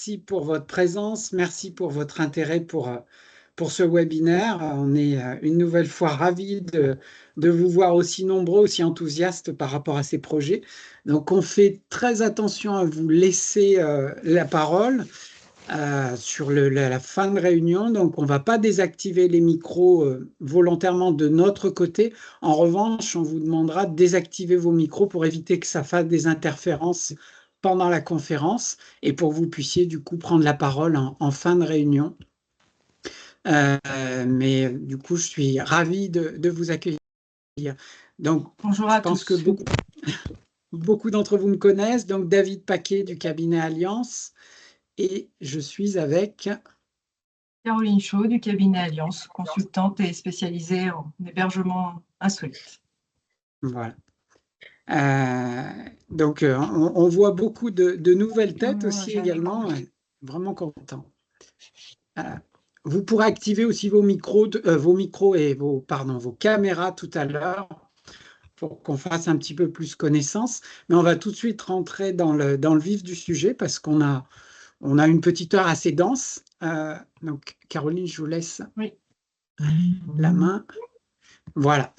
merci pour votre présence, merci pour votre intérêt pour ce webinaire. On est une nouvelle fois ravis de vous voir aussi nombreux, aussi enthousiastes par rapport à ces projets. Donc, on fait très attention à vous laisser la parole sur la fin de réunion. Donc, on ne va pas désactiver les micros volontairement de notre côté. En revanche, on vous demandera de désactiver vos micros pour éviter que ça fasse des interférences pendant la conférence et pour que vous puissiez du coup prendre la parole en fin de réunion. Mais du coup, je suis ravi de vous accueillir. Donc, bonjour je à pense tous. que beaucoup d'entre vous me connaissent. Donc, David Paquet du cabinet Alliance. Et je suis avec Caroline Chaud du cabinet Alliance, consultante et spécialisée en hébergement insolite. Voilà. Donc, on voit beaucoup de nouvelles têtes aussi également. Vraiment content. Vous pourrez activer aussi vos micros et vos caméras tout à l'heure pour qu'on fasse un petit peu plus connaissance. Mais on va tout de suite rentrer dans le vif du sujet parce qu'on a une petite heure assez dense. Donc, Caroline, je vous laisse la main. Voilà.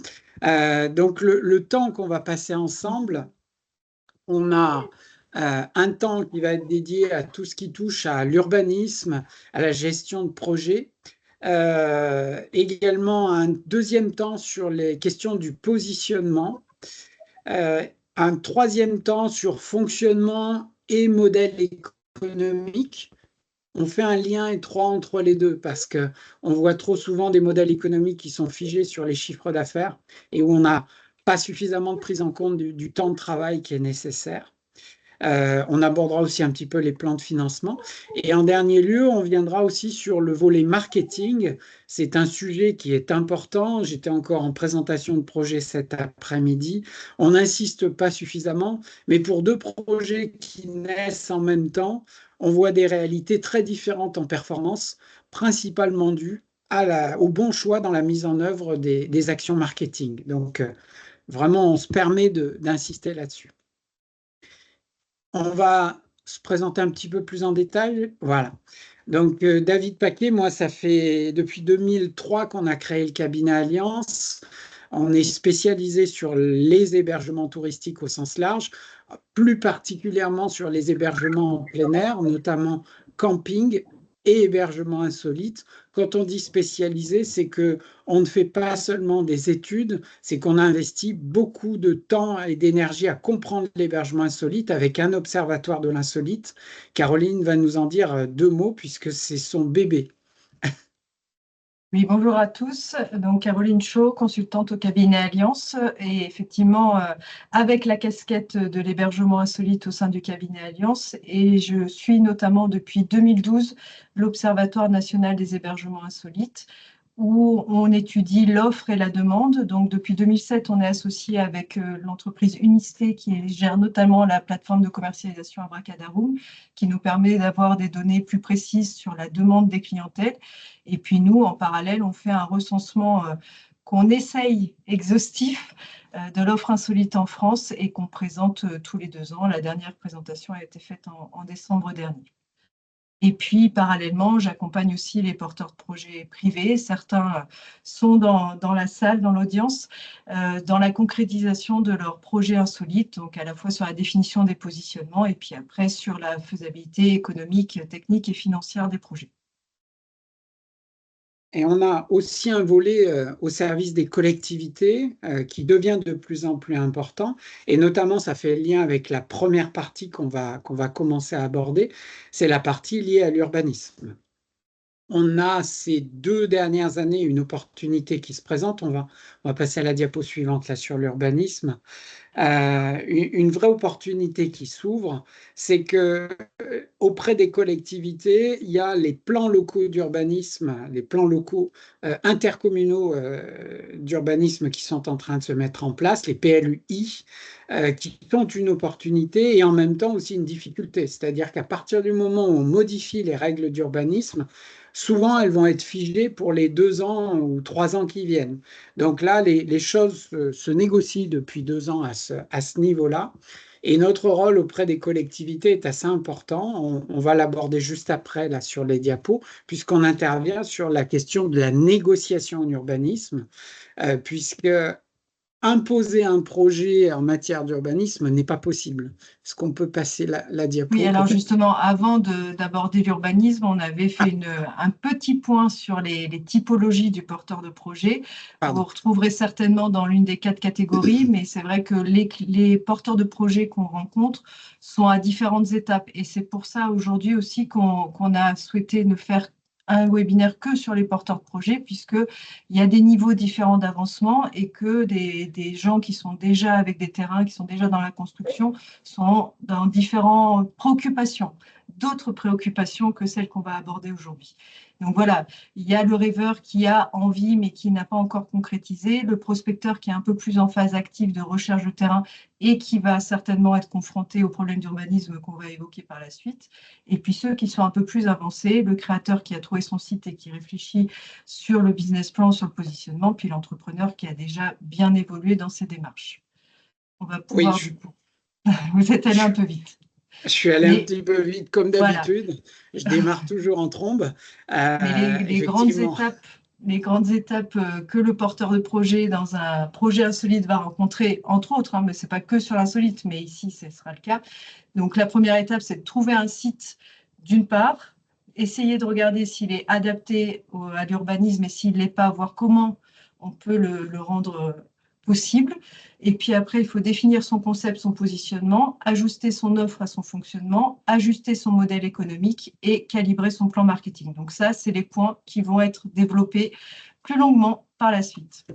Donc, le temps qu'on va passer ensemble, on a un temps qui va être dédié à tout ce qui touche à l'urbanisme, à la gestion de projets. Également, un deuxième temps sur les questions du positionnement. Un troisième temps sur fonctionnement et modèle économique. On fait un lien étroit entre les deux parce qu'on voit trop souvent des modèles économiques qui sont figés sur les chiffres d'affaires et où on n'a pas suffisamment de prise en compte du temps de travail qui est nécessaire. On abordera aussi un petit peu les plans de financement. Et en dernier lieu, on viendra aussi sur le volet marketing. C'est un sujet qui est important. J'étais encore en présentation de projet cet après-midi. On n'insiste pas suffisamment, mais pour deux projets qui naissent en même temps, on voit des réalités très différentes en performance, principalement dues au bon choix dans la mise en œuvre des actions marketing. Donc, vraiment, on se permet d'insister là-dessus. On va se présenter un petit peu plus en détail. Voilà. Donc, David Paquet, moi, ça fait depuis 2003 qu'on a créé le cabinet Alliance. On est spécialisé sur les hébergements touristiques au sens large, plus particulièrement sur les hébergements en plein air, notamment camping et hébergement insolite. Quand on dit spécialisé, c'est que on ne fait pas seulement des études, c'est qu'on a investi beaucoup de temps et d'énergie à comprendre l'hébergement insolite avec un observatoire de l'insolite. Caroline va nous en dire deux mots puisque c'est son bébé. Oui, bonjour à tous. Donc, Caroline Chaud, consultante au cabinet Alliance. Et effectivement, avec la casquette de l'hébergement insolite au sein du cabinet Alliance. Et je suis notamment depuis 2012 l'Observatoire national des hébergements insolites, où on étudie l'offre et la demande. Donc, depuis 2007, on est associé avec l'entreprise Unisté qui gère notamment la plateforme de commercialisation Abracadarum, qui nous permet d'avoir des données plus précises sur la demande des clientèles. Et puis nous, en parallèle, on fait un recensement qu'on essaye exhaustif de l'offre insolite en France et qu'on présente tous les 2 ans. La dernière présentation a été faite en décembre dernier. Et puis, parallèlement, j'accompagne aussi les porteurs de projets privés. Certains sont dans la salle, dans l'audience, dans la concrétisation de leurs projets insolites, donc à la fois sur la définition des positionnements et puis après sur la faisabilité économique, technique et financière des projets. Et on a aussi un volet au service des collectivités qui devient de plus en plus important. Et notamment, ça fait lien avec la première partie qu'on va commencer à aborder, c'est la partie liée à l'urbanisme. On a ces 2 dernières années une opportunité qui se présente. On va passer à la diapo suivante là sur l'urbanisme. Une vraie opportunité qui s'ouvre, c'est que auprès des collectivités, il y a les plans locaux d'urbanisme, les plans locaux intercommunaux d'urbanisme qui sont en train de se mettre en place, les PLUI, qui sont une opportunité et en même temps aussi une difficulté. C'est-à-dire qu'à partir du moment où on modifie les règles d'urbanisme, souvent elles vont être figées pour les 2 ans ou 3 ans qui viennent. Donc là, les choses se négocient depuis 2 ans à ce niveau-là. Et notre rôle auprès des collectivités est assez important. On va l'aborder juste après, là, sur les diapos, puisqu'on intervient sur la question de la négociation en urbanisme, puisque imposer un projet en matière d'urbanisme n'est pas possible. Est-ce qu'on peut passer la Oui, diapo alors peut-être? justement, avant d'aborder l'urbanisme, on avait fait un petit point sur les typologies du porteur de projet. Vous Pardon. retrouverez certainement dans l'une des 4 catégories, mais c'est vrai que les porteurs de projet qu'on rencontre sont à différentes étapes. Et c'est pour ça aujourd'hui aussi qu'on a souhaité ne faire un webinaire que sur les porteurs de projet, puisqu'il y a des niveaux différents d'avancement et que des gens qui sont déjà avec des terrains, qui sont déjà dans la construction, sont dans différentes préoccupations, d'autres préoccupations que celles qu'on va aborder aujourd'hui. Donc voilà, il y a le rêveur qui a envie mais qui n'a pas encore concrétisé, le prospecteur qui est un peu plus en phase active de recherche de terrain et qui va certainement être confronté aux problèmes d'urbanisme qu'on va évoquer par la suite, et puis ceux qui sont un peu plus avancés, le créateur qui a trouvé son site et qui réfléchit sur le business plan, sur le positionnement, puis l'entrepreneur qui a déjà bien évolué dans ses démarches. On va Oui, pouvoir du coup. Vous êtes allé un peu vite. je suis allé un Mais petit peu vite comme voilà. d'habitude. Je démarre toujours en trombe. Mais Effectivement. les grandes étapes que le porteur de projet dans un projet insolite va rencontrer, entre autres, hein, mais ce n'est pas que sur l'insolite, mais ici, ce sera le cas. Donc, la première étape, c'est de trouver un site, d'une part, essayer de regarder s'il est adapté à l'urbanisme et s'il ne l'est pas, voir comment on peut le rendre possible. Et puis après, il faut définir son concept, son positionnement, ajuster son offre à son fonctionnement, ajuster son modèle économique et calibrer son plan marketing. Donc ça, c'est les points qui vont être développés plus longuement par la suite.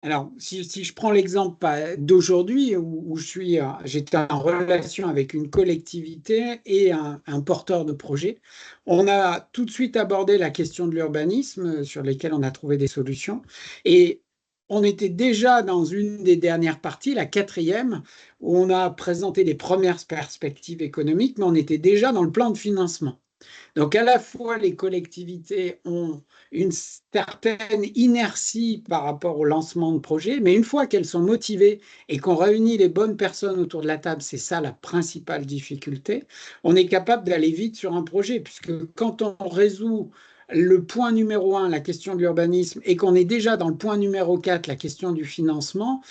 Alors, si je prends l'exemple d'aujourd'hui où j'étais en relation avec une collectivité et un porteur de projet, on a tout de suite abordé la question de l'urbanisme sur lesquelles on a trouvé des solutions. Et on était déjà dans une des dernières parties, la quatrième, où on a présenté les premières perspectives économiques, mais on était déjà dans le plan de financement. Donc, à la fois, les collectivités ont une certaine inertie par rapport au lancement de projets, mais une fois qu'elles sont motivées et qu'on réunit les bonnes personnes autour de la table, c'est ça la principale difficulté, on est capable d'aller vite sur un projet, puisque quand on résout le point numéro 1, la question de l'urbanisme, et qu'on est déjà dans le point numéro 4, la question du financement,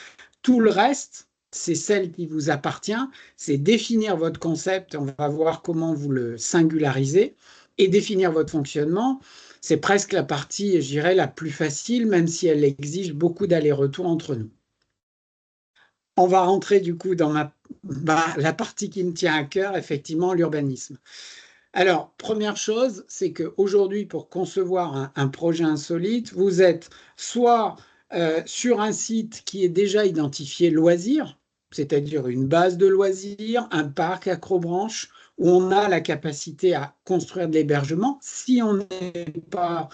tout le reste, c'est celle qui vous appartient, c'est définir votre concept, on va voir comment vous le singularisez, et définir votre fonctionnement. C'est presque la partie, je dirais, la plus facile, même si elle exige beaucoup d'allers-retours entre nous. On va rentrer du coup dans la partie qui me tient à cœur, effectivement, l'urbanisme. Alors, première chose, c'est qu'aujourd'hui, pour concevoir un projet insolite, vous êtes soit sur un site qui est déjà identifié loisirs, c'est-à-dire une base de loisirs, un parc acrobranche, où on a la capacité à construire de l'hébergement. Si on n'est pas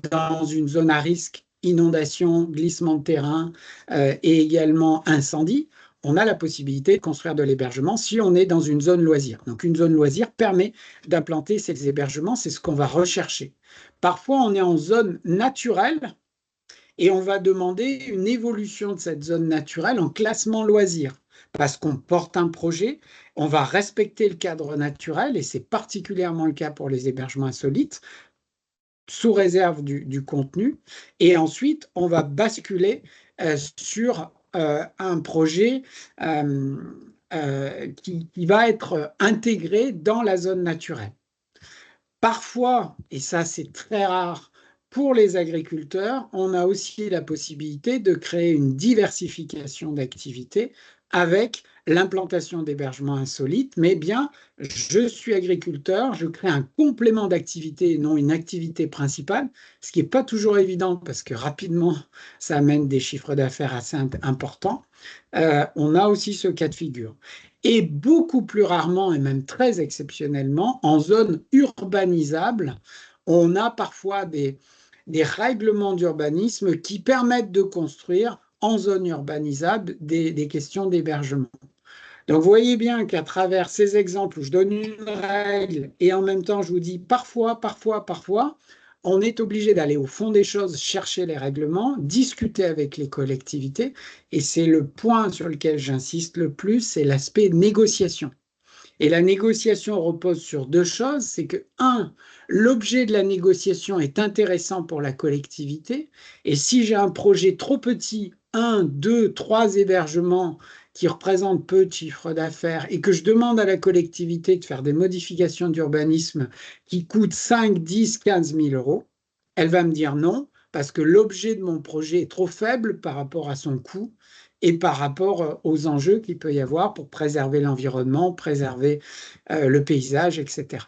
dans une zone à risque, inondation, glissement de terrain et également incendie, on a la possibilité de construire de l'hébergement si on est dans une zone loisir. Donc une zone loisir permet d'implanter ces hébergements, c'est ce qu'on va rechercher. Parfois, on est en zone naturelle et on va demander une évolution de cette zone naturelle en classement loisir. Parce qu'on porte un projet, on va respecter le cadre naturel, et c'est particulièrement le cas pour les hébergements insolites, sous réserve du contenu. Et ensuite, on va basculer sur un projet qui va être intégré dans la zone naturelle. Parfois, et ça c'est très rare pour les agriculteurs, on a aussi la possibilité de créer une diversification d'activités avec l'implantation d'hébergements insolites, mais bien, je suis agriculteur, je crée un complément d'activité et non une activité principale, ce qui n'est pas toujours évident parce que rapidement, ça amène des chiffres d'affaires assez importants. On a aussi ce cas de figure. Et beaucoup plus rarement, et même très exceptionnellement, en zone urbanisable, on a parfois des règlements d'urbanisme qui permettent de construire en zone urbanisable des questions d'hébergement. Donc, vous voyez bien qu'à travers ces exemples où je donne une règle et en même temps je vous dis parfois, on est obligé d'aller au fond des choses, chercher les règlements, discuter avec les collectivités, et c'est le point sur lequel j'insiste le plus, c'est l'aspect négociation. Et la négociation repose sur deux choses, c'est que, un, l'objet de la négociation est intéressant pour la collectivité, et si j'ai un projet trop petit, 1, 2, 3 hébergements qui représentent peu de chiffre d'affaires, et que je demande à la collectivité de faire des modifications d'urbanisme qui coûtent 5, 10, 15 000 euros, elle va me dire non, parce que l'objet de mon projet est trop faible par rapport à son coût, et par rapport aux enjeux qu'il peut y avoir pour préserver l'environnement, préserver le paysage, etc.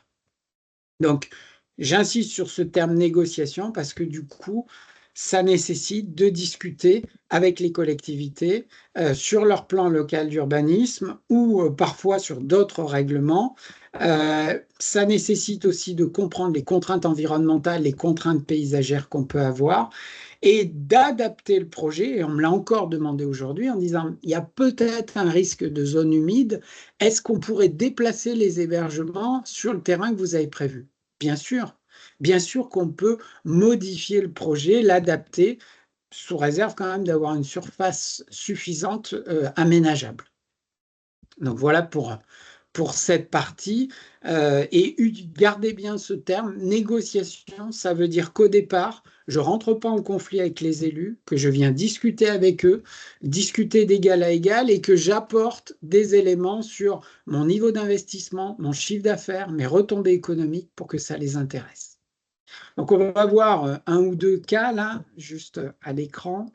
Donc, j'insiste sur ce terme négociation parce que du coup, ça nécessite de discuter avec les collectivités sur leur plan local d'urbanisme ou parfois sur d'autres règlements. Ça nécessite aussi de comprendre les contraintes environnementales, les contraintes paysagères qu'on peut avoir et d'adapter le projet. Et on me l'a encore demandé aujourd'hui en disant, il y a peut-être un risque de zone humide. Est-ce qu'on pourrait déplacer les hébergements sur le terrain que vous avez prévu? Bien sûr. Bien sûr qu'on peut modifier le projet, l'adapter, sous réserve quand même d'avoir une surface suffisante aménageable. Donc voilà pour cette partie. Et gardez bien ce terme, négociation, ça veut dire qu'au départ, je ne rentre pas en conflit avec les élus, que je viens discuter avec eux, discuter d'égal à égal et que j'apporte des éléments sur mon niveau d'investissement, mon chiffre d'affaires, mes retombées économiques pour que ça les intéresse. Donc on va voir un ou deux cas là, juste à l'écran.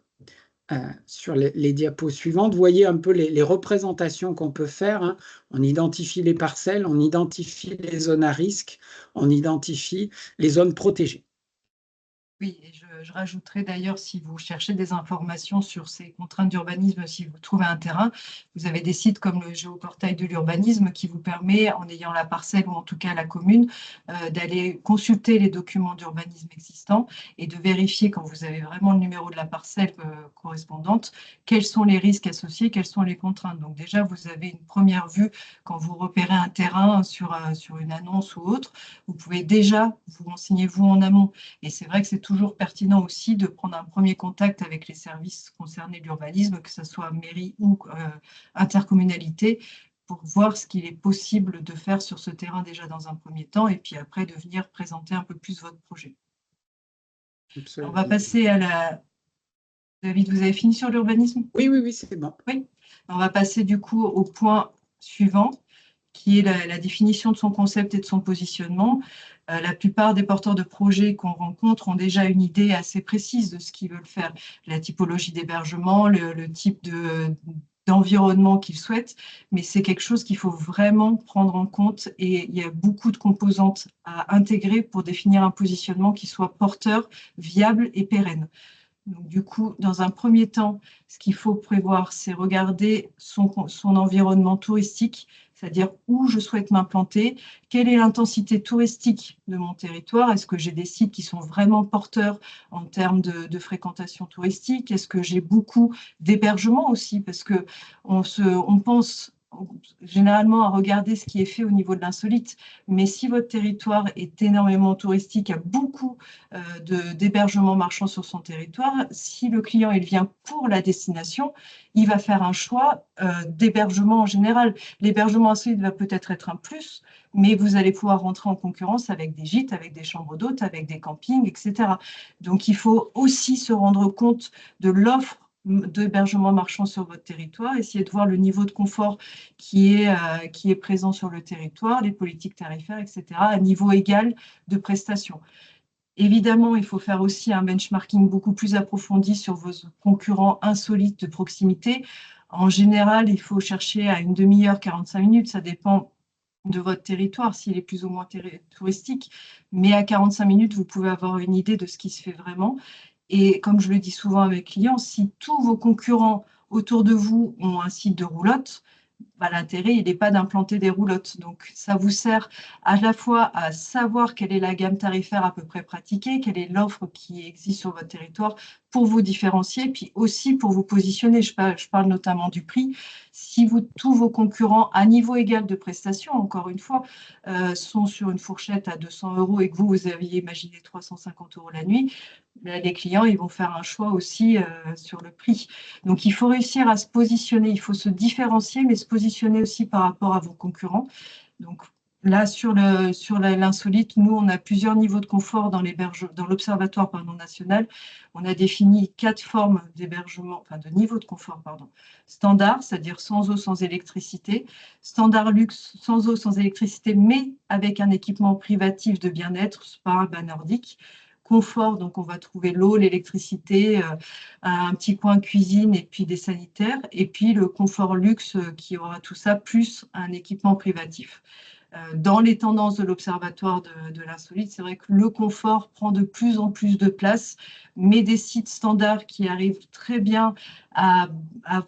Sur les diapos suivantes, vous voyez un peu les représentations qu'on peut faire. Hein. On identifie les parcelles, on identifie les zones à risque, on identifie les zones protégées. Oui, et je rajouterai d'ailleurs, si vous cherchez des informations sur ces contraintes d'urbanisme, si vous trouvez un terrain, vous avez des sites comme le géoportail de l'urbanisme qui vous permet, en ayant la parcelle ou en tout cas la commune, d'aller consulter les documents d'urbanisme existants et de vérifier, quand vous avez vraiment le numéro de la parcelle correspondante, quels sont les risques associés, quelles sont les contraintes. Donc déjà, vous avez une première vue quand vous repérez un terrain sur une annonce ou autre. Vous pouvez déjà vous renseigner vous en amont. Et c'est vrai que c'est toujours pertinent aussi de prendre un premier contact avec les services concernés de l'urbanisme, que ce soit mairie ou intercommunalité, pour voir ce qu'il est possible de faire sur ce terrain déjà dans un premier temps, et puis après de venir présenter un peu plus votre projet. On va passer à la... David, vous avez fini sur l'urbanisme? Oui, c'est bon. Oui. On va passer du coup au point suivant, qui est la définition de son concept et de son positionnement. La plupart des porteurs de projets qu'on rencontre ont déjà une idée assez précise de ce qu'ils veulent faire, la typologie d'hébergement, le type d'environnement qu'ils souhaitent, mais c'est quelque chose qu'il faut vraiment prendre en compte et il y a beaucoup de composantes à intégrer pour définir un positionnement qui soit porteur, viable et pérenne. Donc, du coup, dans un premier temps, ce qu'il faut prévoir, c'est regarder son environnement touristique, c'est-à-dire où je souhaite m'implanter, quelle est l'intensité touristique de mon territoire, est-ce que j'ai des sites qui sont vraiment porteurs en termes de fréquentation touristique, est-ce que j'ai beaucoup d'hébergements aussi, parce qu'on pense généralement à regarder ce qui est fait au niveau de l'insolite, mais si votre territoire est énormément touristique, il y a beaucoup d'hébergements marchands sur son territoire, si le client il vient pour la destination, il va faire un choix d'hébergement en général. L'hébergement insolite va peut-être être un plus, mais vous allez pouvoir rentrer en concurrence avec des gîtes, avec des chambres d'hôtes, avec des campings, etc. Donc, il faut aussi se rendre compte de l'offre d'hébergement marchand sur votre territoire, essayer de voir le niveau de confort qui est présent sur le territoire, les politiques tarifaires, etc., à niveau égal de prestations. Évidemment, il faut faire aussi un benchmarking beaucoup plus approfondi sur vos concurrents insolites de proximité. En général, il faut chercher à une demi-heure, 45 minutes, ça dépend de votre territoire, s'il est plus ou moins touristique, mais à 45 minutes, vous pouvez avoir une idée de ce qui se fait vraiment. Et comme je le dis souvent à mes clients, si tous vos concurrents autour de vous ont un site de roulotte, l'intérêt, il n'est pas d'implanter des roulottes. Donc, ça vous sert à la fois à savoir quelle est la gamme tarifaire à peu près pratiquée, quelle est l'offre qui existe sur votre territoire pour vous différencier, puis aussi pour vous positionner. Je parle notamment du prix. Si tous vos concurrents à niveau égal de prestation, encore une fois, sont sur une fourchette à 200 € et que vous aviez imaginé 350 € la nuit, les clients ils vont faire un choix aussi sur le prix. Donc, il faut réussir à se positionner, il faut se différencier, mais se positionner aussi par rapport à vos concurrents. Donc, là, sur l'insolite, nous, on a plusieurs niveaux de confort dans l'Observatoire national. On a défini 4 formes d'hébergement, enfin de niveau de confort, pardon. Standard, c'est-à-dire sans eau, sans électricité. Standard luxe, sans eau, sans électricité, mais avec un équipement privatif de bien-être, spa, bas nordique. Confort, donc on va trouver l'eau, l'électricité, un petit coin cuisine et puis des sanitaires. Et puis le confort luxe qui aura tout ça, plus un équipement privatif. Dans les tendances de l'Observatoire de l'insolite, c'est vrai que le confort prend de plus en plus de place, mais des sites standards qui arrivent très bien à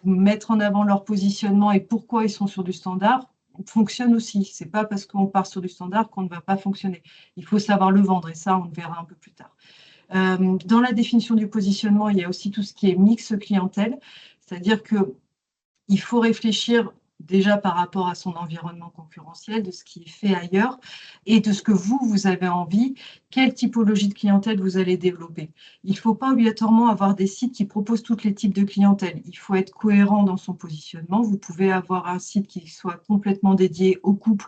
mettre en avant leur positionnement et pourquoi ils sont sur du standard fonctionnent aussi. Ce n'est pas parce qu'on part sur du standard qu'on ne va pas fonctionner. Il faut savoir le vendre et ça, on le verra un peu plus tard. Dans la définition du positionnement, il y a aussi tout ce qui est mix clientèle, c'est-à-dire qu'il faut réfléchir déjà par rapport à son environnement concurrentiel, de ce qui est fait ailleurs et de ce que vous avez envie, quelle typologie de clientèle vous allez développer. Il ne faut pas obligatoirement avoir des sites qui proposent tous les types de clientèle. Il faut être cohérent dans son positionnement. Vous pouvez avoir un site qui soit complètement dédié aux couples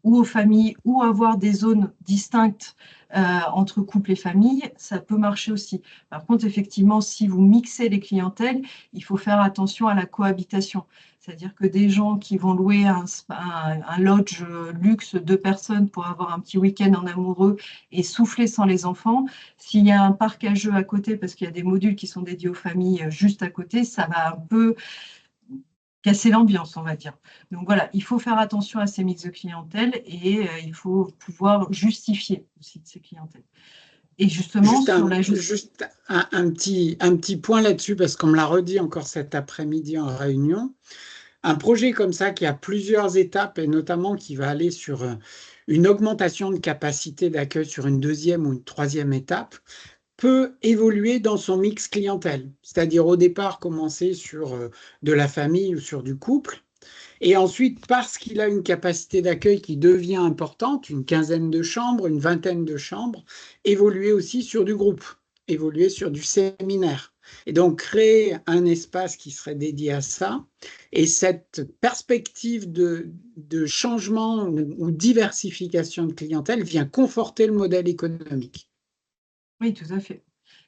ou aux familles, ou avoir des zones distinctes entre couples et familles, ça peut marcher aussi. Par contre, effectivement, si vous mixez les clientèles, il faut faire attention à la cohabitation. C'est-à-dire que des gens qui vont louer un lodge luxe 2 personnes pour avoir un petit week-end en amoureux et souffler sans les enfants, s'il y a un parc à jeux à côté, parce qu'il y a des modules qui sont dédiés aux familles juste à côté, ça va un peu casser l'ambiance, on va dire. Donc voilà, il faut faire attention à ces mix de clientèle et il faut pouvoir justifier aussi de ces clientèles. Et justement, juste un petit point là-dessus, parce qu'on me l'a redit encore cet après-midi en réunion. Un projet comme ça qui a plusieurs étapes et notamment qui va aller sur une augmentation de capacité d'accueil sur une deuxième ou une troisième étape peut évoluer dans son mix clientèle. C'est-à-dire au départ commencer sur de la famille ou sur du couple. Et ensuite, parce qu'il a une capacité d'accueil qui devient importante, une quinzaine de chambres, une vingtaine de chambres, évoluer aussi sur du groupe, évoluer sur du séminaire. Et donc, créer un espace qui serait dédié à ça. Et cette perspective de changement ou diversification de clientèle vient conforter le modèle économique. Oui, tout à fait.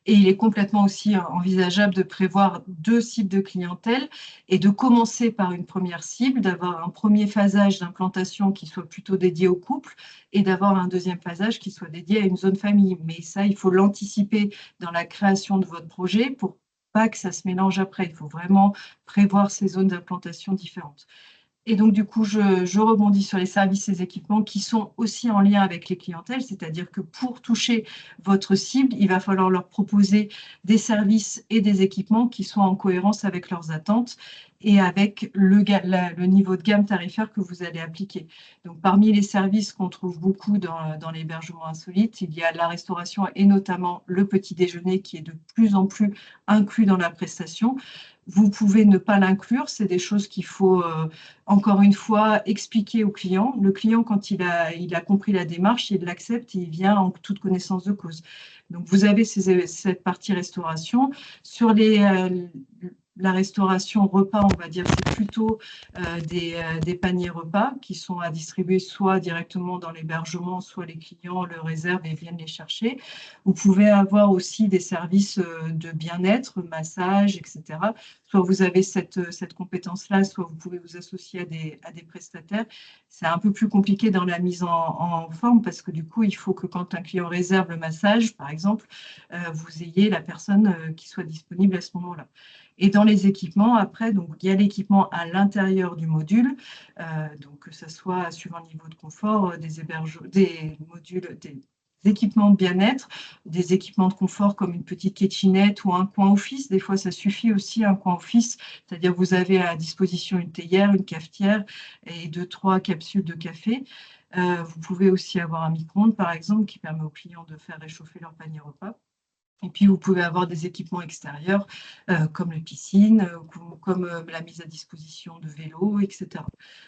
Et il est complètement aussi envisageable de prévoir 2 cibles de clientèle et de commencer par une première cible, d'avoir un premier phasage d'implantation qui soit plutôt dédié au couple et d'avoir un deuxième phasage qui soit dédié à une zone famille. Mais ça, il faut l'anticiper dans la création de votre projet pour pas que ça se mélange après. Il faut vraiment prévoir ces zones d'implantation différentes. Et donc, du coup, je rebondis sur les services et équipements qui sont aussi en lien avec les clientèles, c'est-à-dire que pour toucher votre cible, il va falloir leur proposer des services et des équipements qui soient en cohérence avec leurs attentes et avec le niveau de gamme tarifaire que vous allez appliquer. Donc, parmi les services qu'on trouve beaucoup dans l'hébergement insolite, il y a la restauration et notamment le petit déjeuner qui est de plus en plus inclus dans la prestation. Vous pouvez ne pas l'inclure, c'est des choses qu'il faut encore une fois expliquer au client. Le client, quand il a compris la démarche, il l'accepte et il vient en toute connaissance de cause. Donc, vous avez cette partie restauration. Sur la restauration repas, on va dire, c'est plutôt des paniers repas qui sont à distribuer soit directement dans l'hébergement, soit les clients le réservent et viennent les chercher. Vous pouvez avoir aussi des services de bien-être, massage, etc. Soit vous avez cette compétence-là, soit vous pouvez vous associer à des prestataires. C'est un peu plus compliqué dans la mise en forme parce que du coup, il faut que quand un client réserve le massage, par exemple, vous ayez la personne qui soit disponible à ce moment-là. Et dans les équipements, après, donc, il y a l'équipement à l'intérieur du module, donc que ce soit suivant le niveau de confort, des modules, des équipements de bien-être, des équipements de confort comme une petite kitchenette ou un coin office. Des fois, ça suffit aussi un coin office, c'est-à-dire vous avez à disposition une théière, une cafetière et 2-3 capsules de café. Vous pouvez aussi avoir un micro-ondes, par exemple, qui permet aux clients de faire réchauffer leur panier repas. Et puis, vous pouvez avoir des équipements extérieurs comme les piscines, comme la mise à disposition de vélos, etc.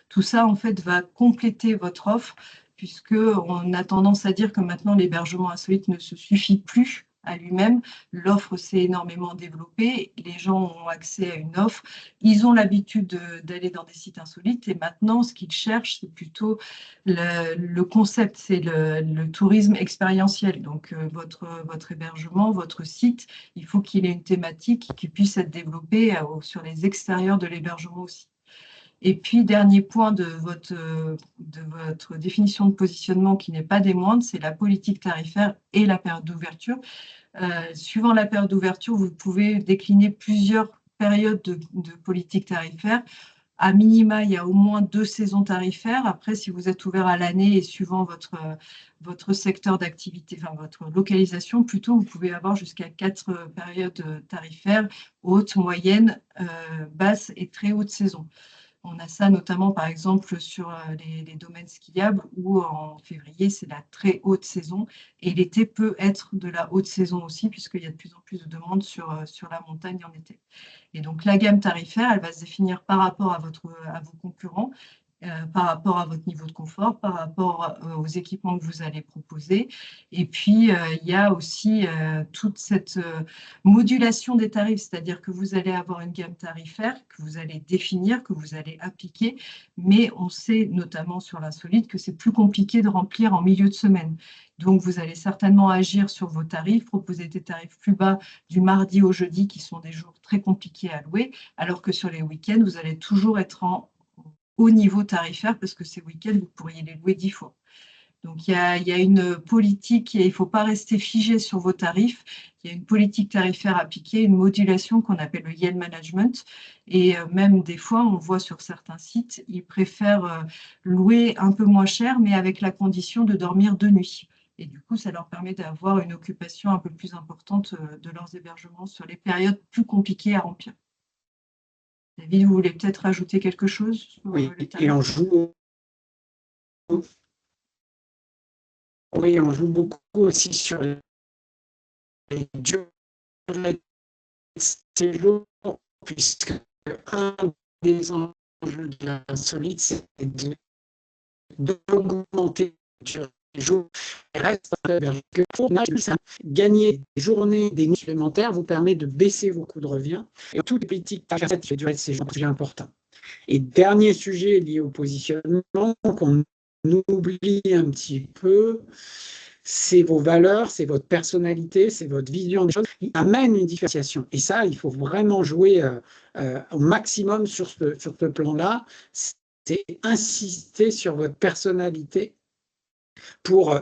Tout ça, en fait, va compléter votre offre puisqu'on a tendance à dire que maintenant, l'hébergement insolite ne se suffit plus à lui-même. L'offre s'est énormément développée, les gens ont accès à une offre, ils ont l'habitude d'aller dans des sites insolites et maintenant, ce qu'ils cherchent, c'est plutôt le concept, c'est le tourisme expérientiel. Donc, votre hébergement, votre site, il faut qu'il ait une thématique qui puisse être développée sur les extérieurs de l'hébergement aussi. Et puis, dernier point de votre définition de positionnement qui n'est pas des moindres, c'est la politique tarifaire et la période d'ouverture. Suivant la période d'ouverture, vous pouvez décliner plusieurs périodes de politique tarifaire. À minima, il y a au moins 2 saisons tarifaires. Après, si vous êtes ouvert à l'année et suivant votre secteur d'activité, enfin votre localisation, plutôt, vous pouvez avoir jusqu'à 4 périodes tarifaires, haute, moyenne, basse et très haute saison. On a ça notamment, par exemple, sur les domaines skiables où en février, c'est la très haute saison et l'été peut être de la haute saison aussi puisqu'il y a de plus en plus de demandes sur la montagne en été. Et donc, la gamme tarifaire, elle va se définir par rapport à vos concurrents, par rapport à votre niveau de confort, par rapport aux équipements que vous allez proposer. Et puis, il y a aussi toute cette modulation des tarifs, c'est-à-dire que vous allez avoir une gamme tarifaire que vous allez définir, que vous allez appliquer, mais on sait notamment sur l'insolite que c'est plus compliqué de remplir en milieu de semaine. Donc, vous allez certainement agir sur vos tarifs, proposer des tarifs plus bas du mardi au jeudi, qui sont des jours très compliqués à louer, alors que sur les week-ends, vous allez toujours être en haut niveau tarifaire parce que ces week-ends, vous pourriez les louer 10 fois. Donc, il y a une politique, et il ne faut pas rester figé sur vos tarifs. Il y a une politique tarifaire appliquée, une modulation qu'on appelle le yield management. Et même des fois, on voit sur certains sites, ils préfèrent louer un peu moins cher, mais avec la condition de dormir de nuit. Et du coup, ça leur permet d'avoir une occupation un peu plus importante de leurs hébergements sur les périodes plus compliquées à remplir. David, vous voulez peut-être ajouter quelque chose sur Oui, les et tarifs? on joue beaucoup aussi sur les durées de séjour, puisque un des enjeux de l'insolite, c'est d'augmenter la durée des jours. Et reste que pour gagner des journées, des nuits supplémentaires vous permet de baisser vos coûts de revient. Et toute politique tarifaire qui fait durer de séjour, c'est important. Et dernier sujet lié au positionnement qu'on oublie un petit peu, c'est vos valeurs, c'est votre personnalité, c'est votre vision des choses qui amène une différenciation. Et ça, il faut vraiment jouer au maximum sur ce plan-là. C'est insister sur votre personnalité pour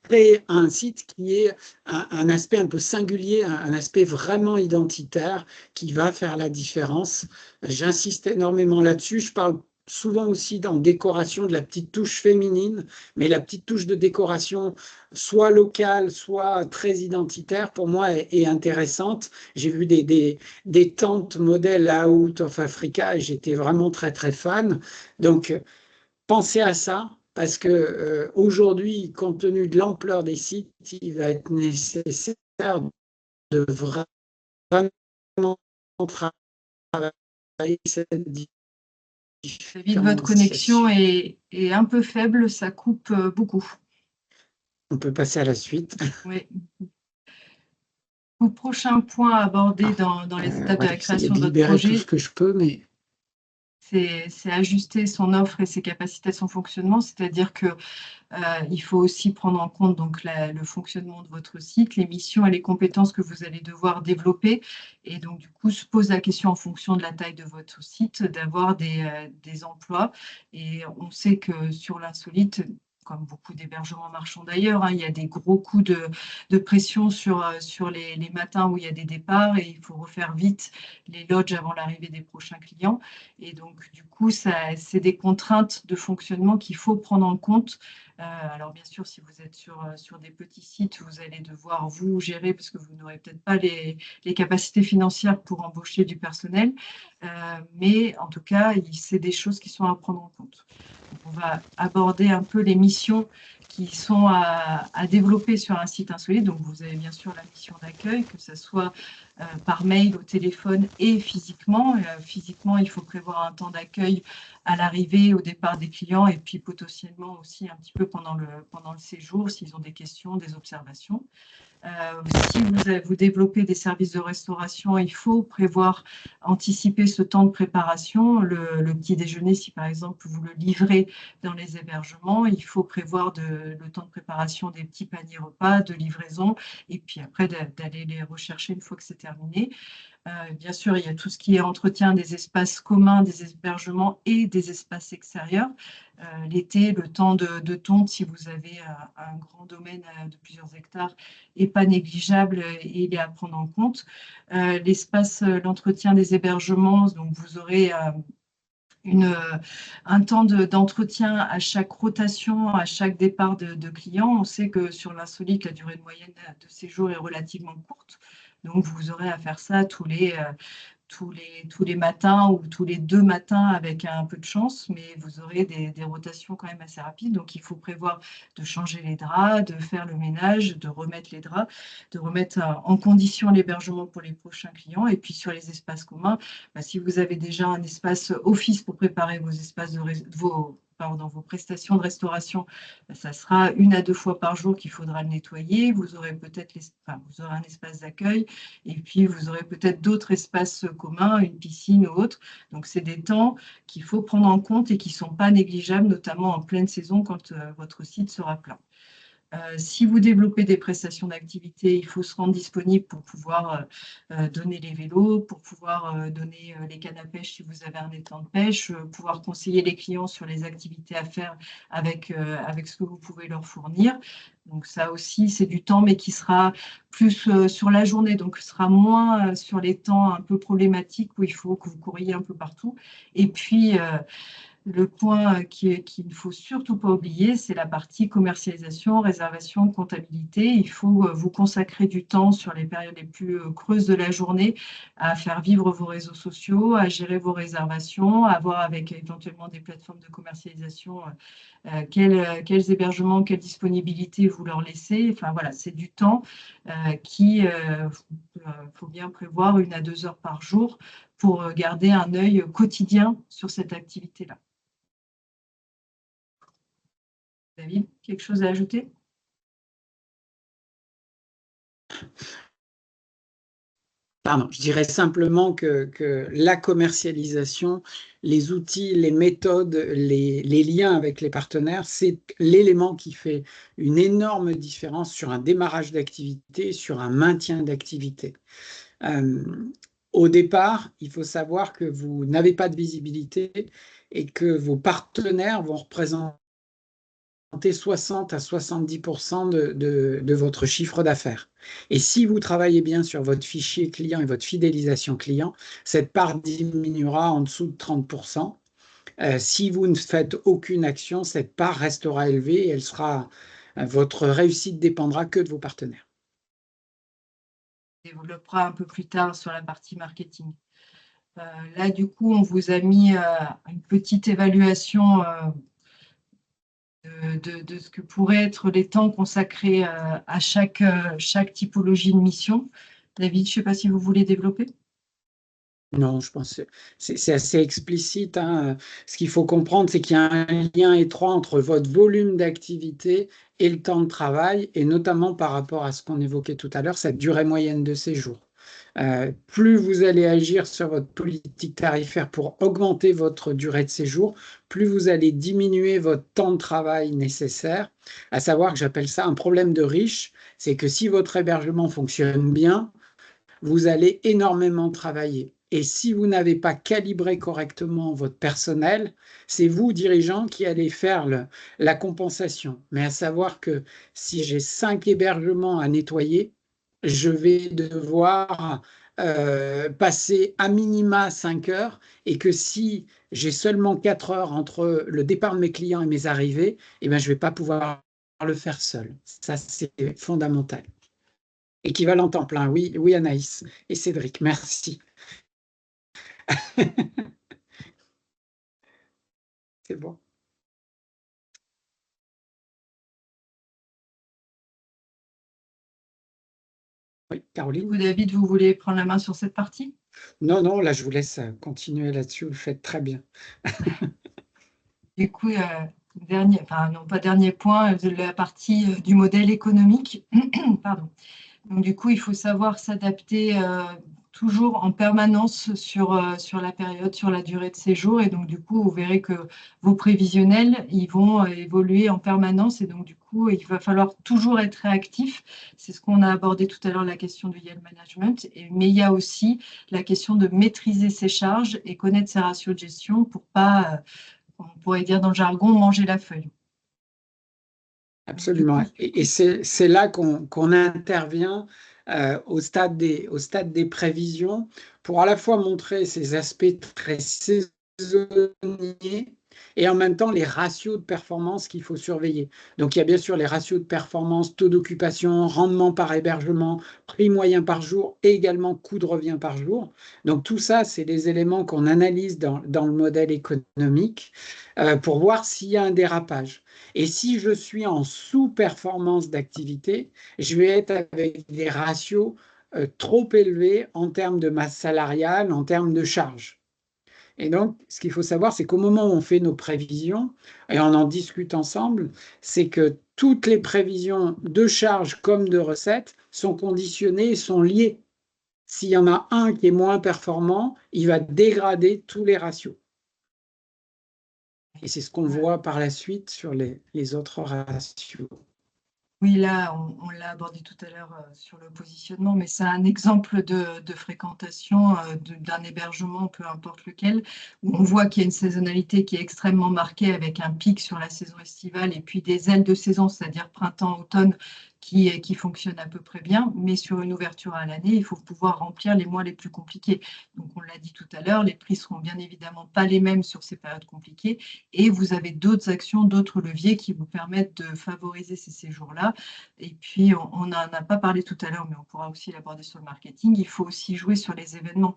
créer un site qui ait un aspect un peu singulier, un aspect vraiment identitaire qui va faire la différence. J'insiste énormément là-dessus. Je parle souvent aussi dans décoration de la petite touche féminine, mais la petite touche de décoration, soit locale, soit très identitaire, pour moi est intéressante. J'ai vu des tentes modèles Out of Africa et j'étais vraiment très très fan. Donc, pensez à ça, parce que aujourd'hui, compte tenu de l'ampleur des sites, il va être nécessaire de vraiment travailler cette David, votre connexion différenciation. est un peu faible, ça coupe beaucoup. On peut passer à la suite. Oui. Au prochain point abordé dans les étapes de la J'essaie création de de votre libérer tout ce projet, que je peux, mais c'est ajuster son offre et ses capacités à son fonctionnement, c'est-à-dire que il faut aussi prendre en compte donc le fonctionnement de votre site, les missions et les compétences que vous allez devoir développer. Et donc, du coup, se pose la question en fonction de la taille de votre site d'avoir des emplois. Et on sait que sur l'insolite, comme beaucoup d'hébergements marchands d'ailleurs, hein, il y a des gros coups de pression sur les matins où il y a des départs et il faut refaire vite les lodges avant l'arrivée des prochains clients. Et donc, du coup, c'est des contraintes de fonctionnement qu'il faut prendre en compte. Alors, bien sûr, si vous êtes sur des petits sites, vous allez devoir vous gérer parce que vous n'aurez peut-être pas les capacités financières pour embaucher du personnel. Mais en tout cas, c'est des choses qui sont à prendre en compte. Donc, on va aborder un peu les missions qui sont à développer sur un site insolite. Donc, vous avez bien sûr la mission d'accueil, que ce soit par mail, au téléphone et physiquement. Physiquement, il faut prévoir un temps d'accueil à l'arrivée, au départ des clients, et puis potentiellement aussi un petit peu pendant le séjour, s'ils ont des questions, des observations. Si vous développez des services de restauration, il faut prévoir, anticiper ce temps de préparation. Le petit déjeuner, si par exemple vous le livrez dans les hébergements, il faut prévoir le temps de préparation des petits paniers repas, de livraison, et puis après d'aller les rechercher une fois que c'est terminé. Bien sûr, il y a tout ce qui est entretien des espaces communs, des hébergements et des espaces extérieurs. L'été, le temps de tonte, si vous avez un grand domaine de plusieurs hectares, n'est pas négligeable et il est à prendre en compte. L'entretien des hébergements, donc vous aurez un temps d'entretien à chaque rotation, à chaque départ de clients. On sait que sur l'insolite, la durée de moyenne de séjour est relativement courte. Donc, vous aurez à faire ça tous les matins ou tous les 2 matins avec un peu de chance, mais vous aurez des rotations quand même assez rapides. Donc, il faut prévoir de changer les draps, de faire le ménage, de remettre les draps, de remettre en condition l'hébergement pour les prochains clients. Et puis, sur les espaces communs, si vous avez déjà un espace office pour préparer vos espaces vos prestations de restauration, ça sera 1 à 2 fois par jour qu'il faudra le nettoyer. Vous aurez peut-être vous aurez un espace d'accueil et puis vous aurez peut-être d'autres espaces communs, une piscine ou autre. Donc, c'est des temps qu'il faut prendre en compte et qui ne sont pas négligeables, notamment en pleine saison quand votre site sera plein. Si vous développez des prestations d'activité, il faut se rendre disponible pour pouvoir donner les vélos, pour pouvoir donner les cannes à pêche si vous avez un étang de pêche, pouvoir conseiller les clients sur les activités à faire avec ce que vous pouvez leur fournir. Donc ça aussi, c'est du temps, mais qui sera plus sur la journée, donc ce sera moins sur les temps un peu problématiques où il faut que vous couriez un peu partout. Et puis, le point qu'il ne faut surtout pas oublier, c'est la partie commercialisation, réservation, comptabilité. Il faut vous consacrer du temps sur les périodes les plus creuses de la journée à faire vivre vos réseaux sociaux, à gérer vos réservations, à voir avec éventuellement des plateformes de commercialisation quels hébergements, quelle disponibilité vous leur laissez. Enfin voilà, c'est du temps qu'il faut bien prévoir 1 à 2 heures par jour pour garder un œil quotidien sur cette activité-là. David, quelque chose à ajouter? Pardon, je dirais simplement que la commercialisation, les outils, les méthodes, les liens avec les partenaires, c'est l'élément qui fait une énorme différence sur un démarrage d'activité, sur un maintien d'activité. Au départ, il faut savoir que vous n'avez pas de visibilité et que vos partenaires vont représenter 60 à 70% de votre chiffre d'affaires. Et si vous travaillez bien sur votre fichier client et votre fidélisation client, cette part diminuera en dessous de 30%. Si vous ne faites aucune action, cette part restera élevée et votre réussite dépendra que de vos partenaires. On développera un peu plus tard sur la partie marketing. Là, du coup, on vous a mis une petite évaluation de ce que pourraient être les temps consacrés à chaque typologie de mission. David, je ne sais pas si vous voulez développer. Non, je pense que c'est assez explicite, hein. Ce qu'il faut comprendre, c'est qu'il y a un lien étroit entre votre volume d'activité et le temps de travail, et notamment par rapport à ce qu'on évoquait tout à l'heure, cette durée moyenne de séjour. Plus vous allez agir sur votre politique tarifaire pour augmenter votre durée de séjour, plus vous allez diminuer votre temps de travail nécessaire. À savoir que j'appelle ça un problème de riche, c'est que si votre hébergement fonctionne bien, vous allez énormément travailler. Et si vous n'avez pas calibré correctement votre personnel, c'est vous, dirigeant, qui allez faire la compensation. Mais à savoir que si j'ai 5 hébergements à nettoyer, je vais devoir passer à minima 5 heures et que si j'ai seulement 4 heures entre le départ de mes clients et mes arrivées, eh bien, je ne vais pas pouvoir le faire seul. Ça, c'est fondamental. Équivalent temps plein, oui, oui Anaïs et Cédric, merci. C'est bon. Oui, Caroline? Vous, David, vous voulez prendre la main sur cette partie? Non, non, là, je vous laisse continuer là-dessus. Vous le faites très bien. Du coup, dernier, enfin non pas dernier point, la partie du modèle économique. Pardon. Donc, du coup, il faut savoir s'adapter toujours en permanence sur la période, sur la durée de séjour. Et donc, du coup, vous verrez que vos prévisionnels, ils vont évoluer en permanence. Et donc, du coup, il va falloir toujours être réactif. C'est ce qu'on a abordé tout à l'heure, la question du yield management. Mais il y a aussi la question de maîtriser ses charges et connaître ses ratios de gestion pour pas, on pourrait dire dans le jargon, manger la feuille. Donc, du coup, Absolument. Et c'est là qu'on intervient au stade des prévisions pour à la fois montrer ces aspects très saisonniers et en même temps les ratios de performance qu'il faut surveiller. Donc il y a bien sûr les ratios de performance, taux d'occupation, rendement par hébergement, prix moyen par jour et également coût de revient par jour. Donc tout ça, c'est des éléments qu'on analyse dans le modèle économique pour voir s'il y a un dérapage. Et si je suis en sous-performance d'activité, je vais être avec des ratios trop élevés en termes de masse salariale, en termes de charges. Et donc, ce qu'il faut savoir, c'est qu'au moment où on fait nos prévisions, et on en discute ensemble, c'est que toutes les prévisions de charges comme de recettes sont conditionnées et sont liées. S'il y en a un qui est moins performant, il va dégrader tous les ratios. Et c'est ce qu'on voit par la suite sur les autres ratios. oui, là, on l'a abordé tout à l'heure sur le positionnement, mais c'est un exemple de fréquentation d'un hébergement, peu importe lequel, où on voit qu'il y a une saisonnalité qui est extrêmement marquée avec un pic sur la saison estivale et puis des ailes de saison, c'est-à-dire printemps, automne, qui fonctionnent à peu près bien. Mais sur une ouverture à l'année, il faut pouvoir remplir les mois les plus compliqués. Donc, on l'a dit tout à l'heure, les prix seront bien évidemment pas les mêmes sur ces périodes compliquées et vous avez d'autres actions, d'autres leviers qui vous permettent de favoriser ces séjours-là. Et puis, on n'en a pas parlé tout à l'heure, mais on pourra aussi l'aborder sur le marketing. Il faut aussi jouer sur les événements.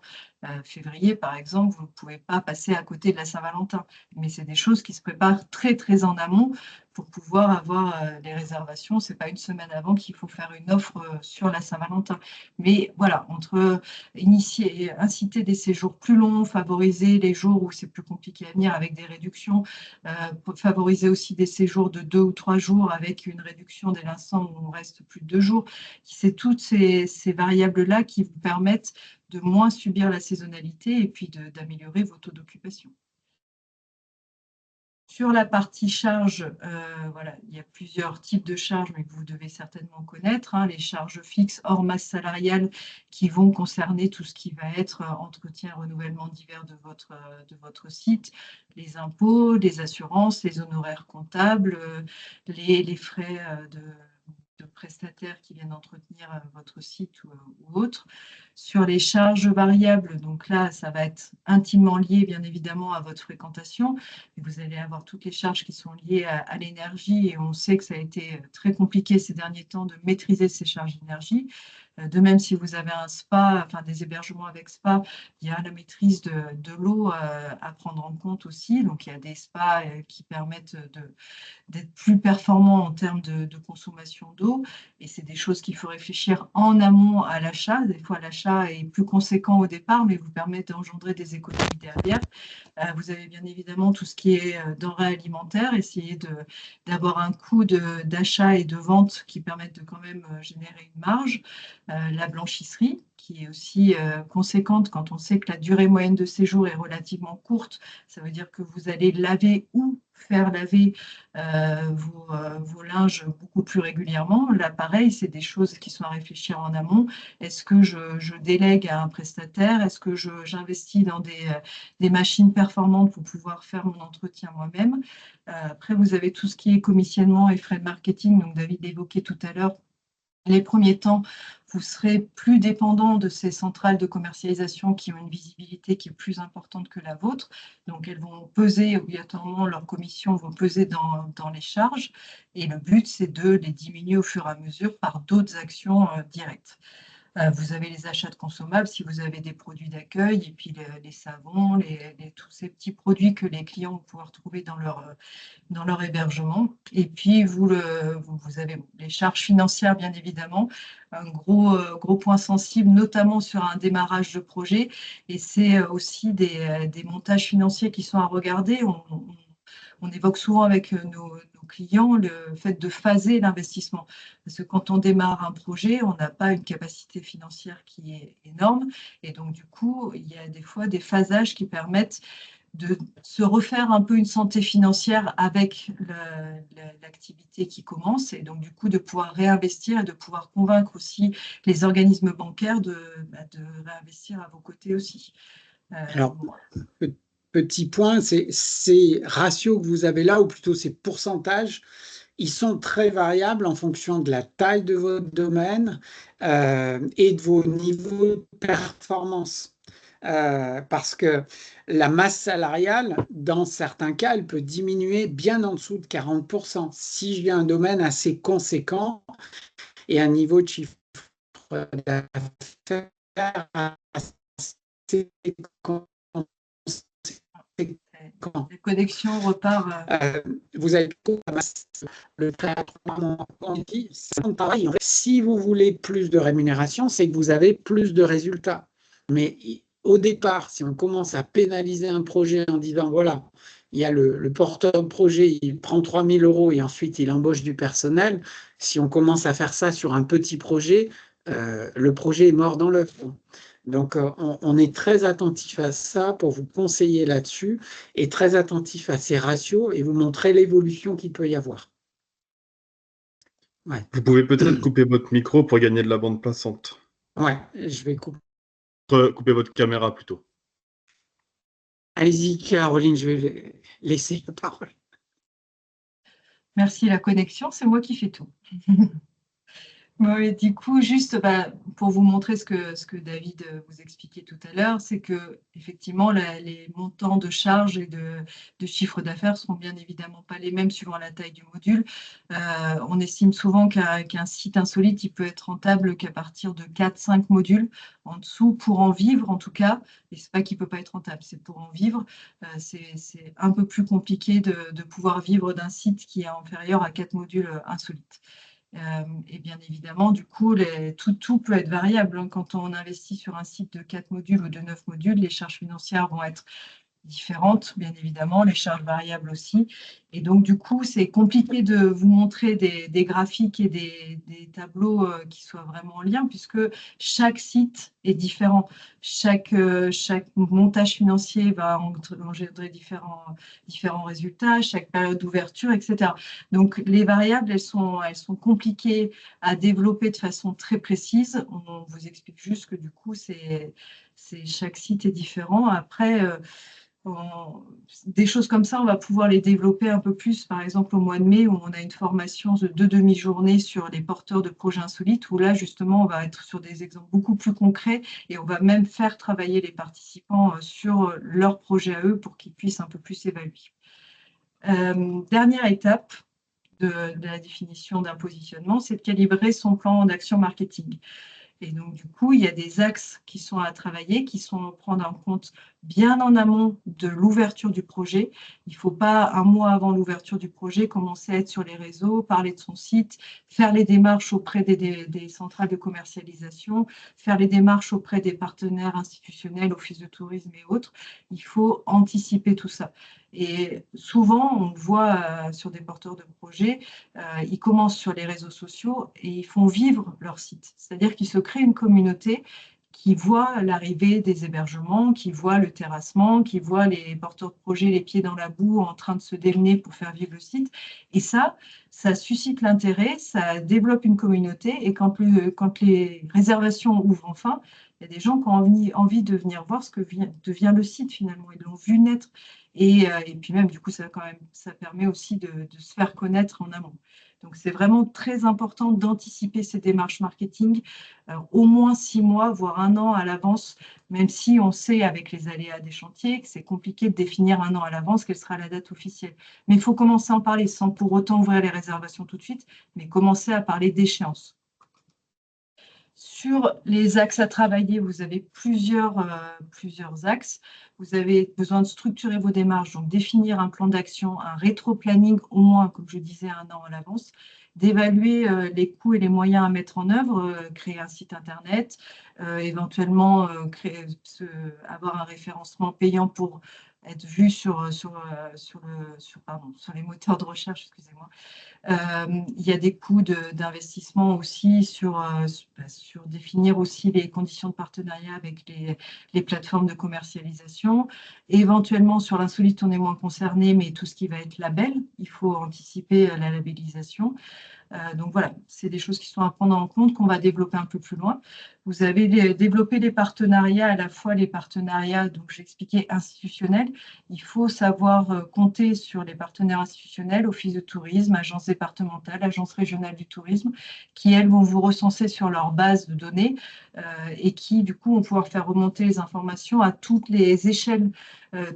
Février, par exemple, vous ne pouvez pas passer à côté de la Saint-Valentin, mais c'est des choses qui se préparent très, très en amont pour pouvoir avoir les réservations. Ce n'est pas une semaine avant qu'il faut faire une offre sur la Saint-Valentin. Mais voilà, entre initier, inciter des séjours plus longs, favoriser les jours où c'est plus compliqué à venir avec des réductions, favoriser aussi des séjours de 2 ou 3 jours avec une réduction dès l'instant où on reste plus de 2 jours. C'est toutes ces variables-là qui vous permettent de moins subir la saisonnalité et puis d'améliorer vos taux d'occupation. Sur la partie charge, voilà, il y a plusieurs types de charges, mais que vous devez certainement connaître. Les charges fixes hors masse salariale qui vont concerner tout ce qui va être entretien, renouvellement divers de votre site, les impôts, les assurances, les honoraires comptables, les frais de prestataires qui viennent entretenir votre site ou autre. Sur les charges variables, donc là, ça va être intimement lié, bien évidemment, à votre fréquentation. Et vous allez avoir toutes les charges qui sont liées à l'énergie. Et on sait que ça a été très compliqué ces derniers temps de maîtriser ces charges d'énergie. De même, si vous avez un spa, enfin des hébergements avec spa, il y a la maîtrise de l'eau à prendre en compte aussi. Donc, il y a des spas qui permettent d'être plus performants en termes de consommation d'eau. Et c'est des choses qu'il faut réfléchir en amont à l'achat. Des fois, l'achat est plus conséquent au départ, mais vous permet d'engendrer des économies derrière. Vous avez bien évidemment tout ce qui est denrées alimentaires, essayer d'avoir un coût d'achat et de vente qui permettent de quand même générer une marge. La blanchisserie, qui est aussi conséquente quand on sait que la durée moyenne de séjour est relativement courte. Ça veut dire que vous allez laver ou faire laver vos linges beaucoup plus régulièrement. Là, pareil, c'est des choses qui sont à réfléchir en amont. Est-ce que je délègue à un prestataire? Est-ce que j'investis dans des machines performantes pour pouvoir faire mon entretien moi-même? Après, vous avez tout ce qui est commissionnement et frais de marketing. Donc, David évoquait tout à l'heure. Les premiers temps, vous serez plus dépendant de ces centrales de commercialisation qui ont une visibilité qui est plus importante que la vôtre. Donc, elles vont peser obligatoirement, leurs commissions vont peser dans les charges. Et le but, c'est de les diminuer au fur et à mesure par d'autres actions directes. Vous avez les achats de consommables si vous avez des produits d'accueil, et puis les savons, tous ces petits produits que les clients vont pouvoir trouver dans leur hébergement. Et puis, vous avez les charges financières, bien évidemment, un gros point sensible, notamment sur un démarrage de projet. Et c'est aussi des montages financiers qui sont à regarder. On évoque souvent avec nos clients le fait de phaser l'investissement. Parce que quand on démarre un projet, on n'a pas une capacité financière qui est énorme. Et donc, du coup, il y a des fois des phasages qui permettent de se refaire un peu une santé financière avec l'activité qui commence, et donc du coup de pouvoir réinvestir et de pouvoir convaincre aussi les organismes bancaires de réinvestir à vos côtés aussi. Alors, petit point, ces ratios que vous avez là, ou plutôt ces pourcentages, ils sont très variables en fonction de la taille de votre domaine et de vos niveaux de performance. Parce que la masse salariale, dans certains cas, elle peut diminuer bien en dessous de 40%. Si j'ai un domaine assez conséquent et un niveau de chiffre d'affaires assez conséquent. La connexion repart. Vous avez le pareil. Si vous voulez plus de rémunération, c'est que vous avez plus de résultats. Mais au départ, si on commence à pénaliser un projet en disant, voilà, il y a le porteur de projet, il prend 3 000 € et ensuite il embauche du personnel, si on commence à faire ça sur un petit projet, le projet est mort dans l'œuf. Donc, on est très attentif à ça pour vous conseiller là-dessus et très attentif à ces ratios et vous montrer l'évolution qu'il peut y avoir. Ouais. Vous pouvez peut-être couper votre micro pour gagner de la bande passante. Ouais, je vais couper. Couper votre caméra plutôt. Allez-y, Caroline, je vais laisser la parole. Merci, la connexion, c'est moi qui fais tout. Oui, du coup, juste pour vous montrer ce que David vous expliquait tout à l'heure, c'est que effectivement les montants de charges et de chiffre d'affaires seront bien évidemment pas les mêmes suivant la taille du module. On estime souvent qu'un site insolite, il peut être rentable qu'à partir de 4-5 modules en dessous pour en vivre en tout cas. Et c'est pas qu'il peut pas être rentable, c'est pour en vivre. C'est un peu plus compliqué de pouvoir vivre d'un site qui est inférieur à 4 modules insolites. Et bien évidemment, du coup, tout peut être variable, hein. Quand on investit sur un site de 4 modules ou de 9 modules, les charges financières vont être différentes, bien évidemment, les charges variables aussi. Et donc, du coup, c'est compliqué de vous montrer des graphiques et des tableaux qui soient vraiment en lien, puisque chaque site est différent. Chaque montage financier va engendrer différents résultats, chaque période d'ouverture, etc. Donc, les variables, elles sont compliquées à développer de façon très précise. On vous explique juste que, du coup, chaque site est différent. Après, des choses comme ça, on va pouvoir les développer un peu plus, par exemple au mois de mai, où on a une formation de 2 demi-journées sur les porteurs de projets insolites, où là, justement, on va être sur des exemples beaucoup plus concrets et on va même faire travailler les participants sur leurs projets à eux pour qu'ils puissent un peu plus évaluer. Dernière étape de la définition d'un positionnement, c'est de calibrer son plan d'action marketing. Et donc, du coup, il y a des axes qui sont à travailler, qui sont à prendre en compte bien en amont de l'ouverture du projet. Il ne faut pas, un mois avant l'ouverture du projet, commencer à être sur les réseaux, parler de son site, faire les démarches auprès des centrales de commercialisation, faire les démarches auprès des partenaires institutionnels, offices de tourisme et autres. Il faut anticiper tout ça. Et souvent, on voit sur des porteurs de projets, ils commencent sur les réseaux sociaux et ils font vivre leur site. C'est-à-dire qu'ils se créent une communauté qui voit l'arrivée des hébergements, qui voit le terrassement, qui voit les porteurs de projets les pieds dans la boue en train de se démener pour faire vivre le site. Et ça suscite l'intérêt, ça développe une communauté. Et quand les réservations ouvrent enfin, il y a des gens qui ont envie de venir voir ce que devient le site finalement. Ils l'ont vu naître. Et puis même, du coup, ça permet aussi de se faire connaître en amont. Donc, c'est vraiment très important d'anticiper ces démarches marketing au moins 6 mois, voire 1 an à l'avance, même si on sait avec les aléas des chantiers que c'est compliqué de définir 1 an à l'avance quelle sera la date officielle. Mais il faut commencer à en parler sans pour autant ouvrir les réservations tout de suite, mais commencer à parler d'échéance. Sur les axes à travailler, vous avez plusieurs axes. Vous avez besoin de structurer vos démarches, donc définir un plan d'action, un rétro-planning au moins, comme je disais, 1 an à l'avance, d'évaluer les coûts et les moyens à mettre en œuvre, créer un site Internet, éventuellement avoir un référencement payant pour être vu sur les moteurs de recherche, excusez-moi. Il y a des coûts d'investissement aussi sur définir aussi les conditions de partenariat avec les plateformes de commercialisation. Et éventuellement, sur l'insolite, on est moins concerné, mais tout ce qui va être label, il faut anticiper la labellisation. Donc voilà, c'est des choses qui sont à prendre en compte, qu'on va développer un peu plus loin. Vous avez développé des partenariats, à la fois les partenariats, donc j'expliquais, institutionnels. Il faut savoir compter sur les partenaires institutionnels, office de tourisme, agences départementales, agences régionales du tourisme, qui, elles, vont vous recenser sur leur base de données et qui, du coup, vont pouvoir faire remonter les informations à toutes les échelles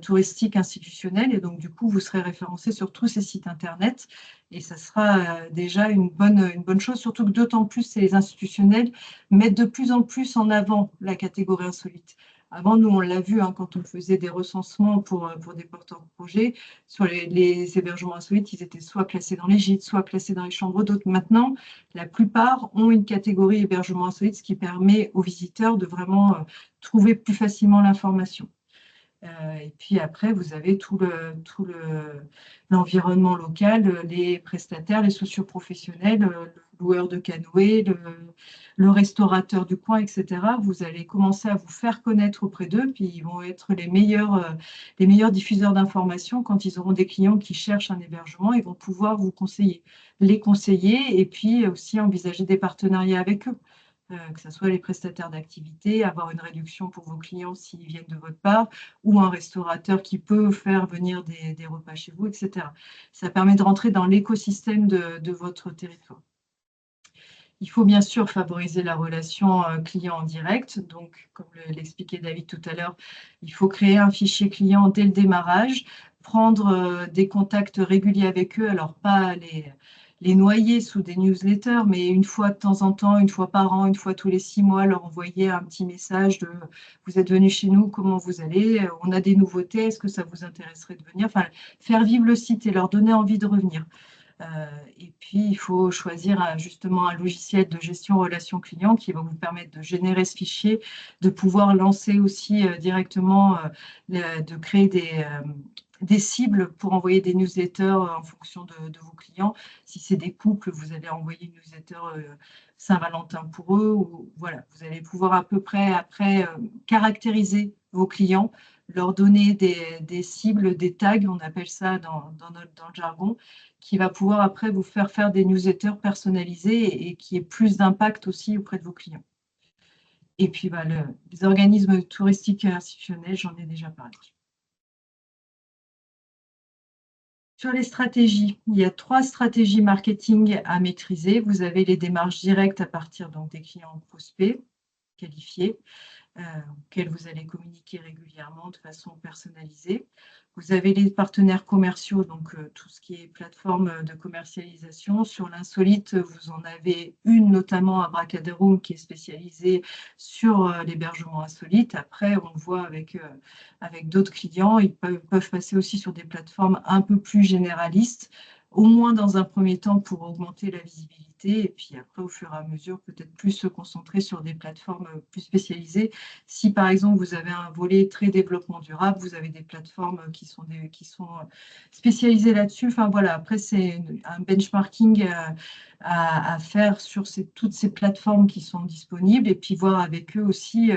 touristiques institutionnelles. Et donc, du coup, vous serez référencé sur tous ces sites Internet. Et ça sera déjà une bonne chose, surtout que d'autant plus les institutionnels mettent de plus en plus en avant la catégorie insolite. Avant, nous, on l'a vu quand on faisait des recensements pour des porteurs de projets, sur les hébergements insolites, ils étaient soit classés dans les gîtes, soit classés dans les chambres d'hôtes. Maintenant, la plupart ont une catégorie hébergement insolite, ce qui permet aux visiteurs de vraiment trouver plus facilement l'information. Et puis après, vous avez tout l'environnement local, les prestataires, les socioprofessionnels, le loueur de canoë, le restaurateur du coin, etc. Vous allez commencer à vous faire connaître auprès d'eux, puis ils vont être les meilleurs diffuseurs d'informations quand ils auront des clients qui cherchent un hébergement. Ils vont pouvoir vous les conseiller et puis aussi envisager des partenariats avec eux. Que ce soit les prestataires d'activités, avoir une réduction pour vos clients s'ils viennent de votre part, ou un restaurateur qui peut faire venir des repas chez vous, etc. Ça permet de rentrer dans l'écosystème de votre territoire. Il faut bien sûr favoriser la relation client en direct. Donc, comme l'expliquait David tout à l'heure, il faut créer un fichier client dès le démarrage, prendre des contacts réguliers avec eux, alors pas les noyer sous des newsletters, mais une fois de temps en temps, une fois par an, une fois tous les 6 mois, leur envoyer un petit message de « Vous êtes venu chez nous, comment vous allez? On a des nouveautés, est-ce que ça vous intéresserait de venir ?» Enfin, faire vivre le site et leur donner envie de revenir. Et puis, il faut choisir justement un logiciel de gestion relation client qui va vous permettre de générer ce fichier, de pouvoir lancer aussi directement, de créer des cibles pour envoyer des newsletters en fonction de vos clients. Si c'est des couples, vous allez envoyer une newsletter Saint-Valentin pour eux. Ou, voilà, vous allez pouvoir à peu près après caractériser vos clients, leur donner des cibles, des tags, on appelle ça dans le jargon, qui va pouvoir après vous faire des newsletters personnalisés et qui ait plus d'impact aussi auprès de vos clients. Et puis, les organismes touristiques institutionnels, j'en ai déjà parlé. Sur les stratégies, il y a 3 stratégies marketing à maîtriser. Vous avez les démarches directes à partir des clients prospects qualifiés, auxquels vous allez communiquer régulièrement de façon personnalisée. Vous avez les partenaires commerciaux, donc tout ce qui est plateforme de commercialisation. Sur l'insolite, vous en avez une notamment à Abracadaroom qui est spécialisée sur l'hébergement insolite. Après, on le voit avec d'autres clients, ils peuvent passer aussi sur des plateformes un peu plus généralistes, au moins dans un premier temps pour augmenter la visibilité, et puis après, au fur et à mesure, peut-être plus se concentrer sur des plateformes plus spécialisées. Si, par exemple, vous avez un volet très développement durable, vous avez des plateformes qui sont spécialisées là-dessus. Enfin, voilà, après, c'est un benchmarking à faire sur toutes ces plateformes qui sont disponibles et puis voir avec eux aussi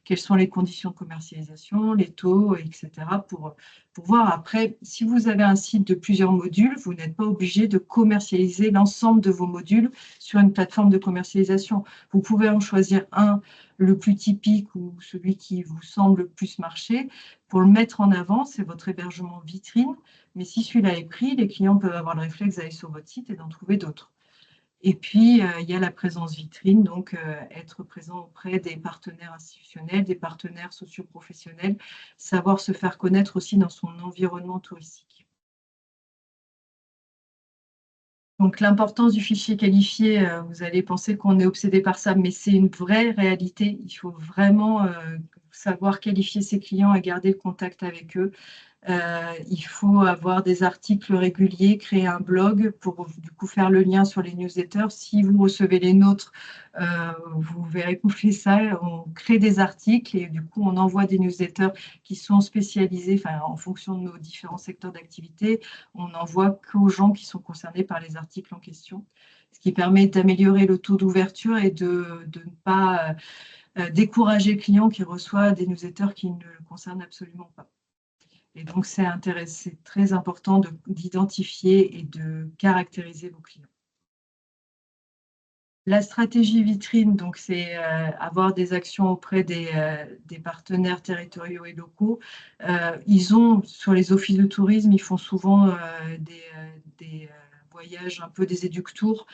quelles sont les conditions de commercialisation, les taux, etc. pour voir après, si vous avez un site de plusieurs modules, vous n'êtes pas obligé de commercialiser l'ensemble de vos modules sur une plateforme de commercialisation. Vous pouvez en choisir un, le plus typique ou celui qui vous semble le plus marcher. Pour le mettre en avant, c'est votre hébergement vitrine. Mais si celui-là est pris, les clients peuvent avoir le réflexe d'aller sur votre site et d'en trouver d'autres. Et puis, il y a la présence vitrine, donc être présent auprès des partenaires institutionnels, des partenaires socioprofessionnels, savoir se faire connaître aussi dans son environnement touristique. Donc, l'importance du fichier qualifié, vous allez penser qu'on est obsédé par ça, mais c'est une vraie réalité. Il faut vraiment savoir qualifier ses clients et garder le contact avec eux. Il faut avoir des articles réguliers, créer un blog pour du coup faire le lien sur les newsletters. Si vous recevez les nôtres, vous verrez qu'on fait ça. On crée des articles et du coup on envoie des newsletters qui sont spécialisés, enfin, en fonction de nos différents secteurs d'activité. On n'envoie qu'aux gens qui sont concernés par les articles en question, ce qui permet d'améliorer le taux d'ouverture et de ne pas décourager le client qui reçoit des newsletters qui ne le concernent absolument pas. Et donc, c'est très important d'identifier et de caractériser vos clients. La stratégie vitrine, donc, c'est avoir des actions auprès des partenaires territoriaux et locaux. Ils ont, sur les offices de tourisme, ils font souvent des voyages, un peu des éductours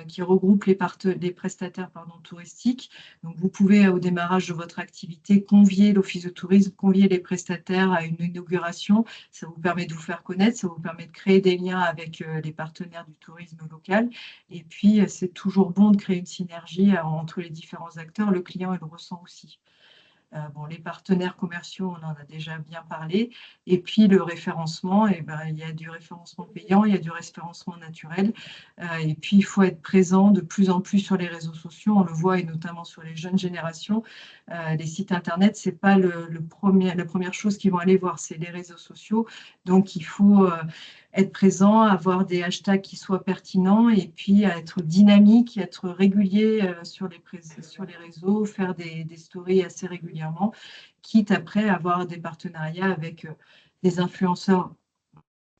qui regroupent les prestataires touristiques. Donc, vous pouvez, au démarrage de votre activité, convier l'office de tourisme, convier les prestataires à une inauguration. Ça vous permet de vous faire connaître, ça vous permet de créer des liens avec les partenaires du tourisme local. Et puis, c'est toujours bon de créer une synergie entre les différents acteurs. Le client, il le ressent aussi. Bon, les partenaires commerciaux, on en a déjà bien parlé. Et puis, le référencement, il y a du référencement payant, il y a du référencement naturel. Et puis, il faut être présent de plus en plus sur les réseaux sociaux. On le voit, et notamment sur les jeunes générations. Les sites Internet, ce n'est pas la première chose qu'ils vont aller voir, c'est les réseaux sociaux. Donc, il faut être présent, avoir des hashtags qui soient pertinents et puis être dynamique, être régulier sur les réseaux, faire des stories assez régulièrement, quitte après à avoir des partenariats avec des influenceurs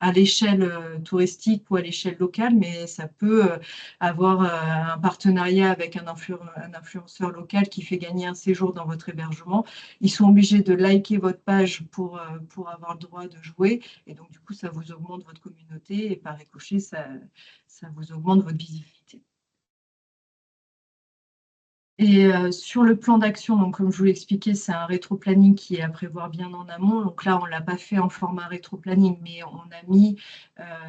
à l'échelle touristique ou à l'échelle locale, mais ça peut avoir un partenariat avec un influenceur local qui fait gagner un séjour dans votre hébergement. Ils sont obligés de liker votre page pour avoir le droit de jouer, et donc du coup, ça vous augmente votre communauté, et par ricochet, ça vous augmente votre visibilité. Et sur le plan d'action, donc comme je vous l'expliquais, c'est un rétro-planning qui est à prévoir bien en amont. Donc là, on ne l'a pas fait en format rétro-planning, mais on a mis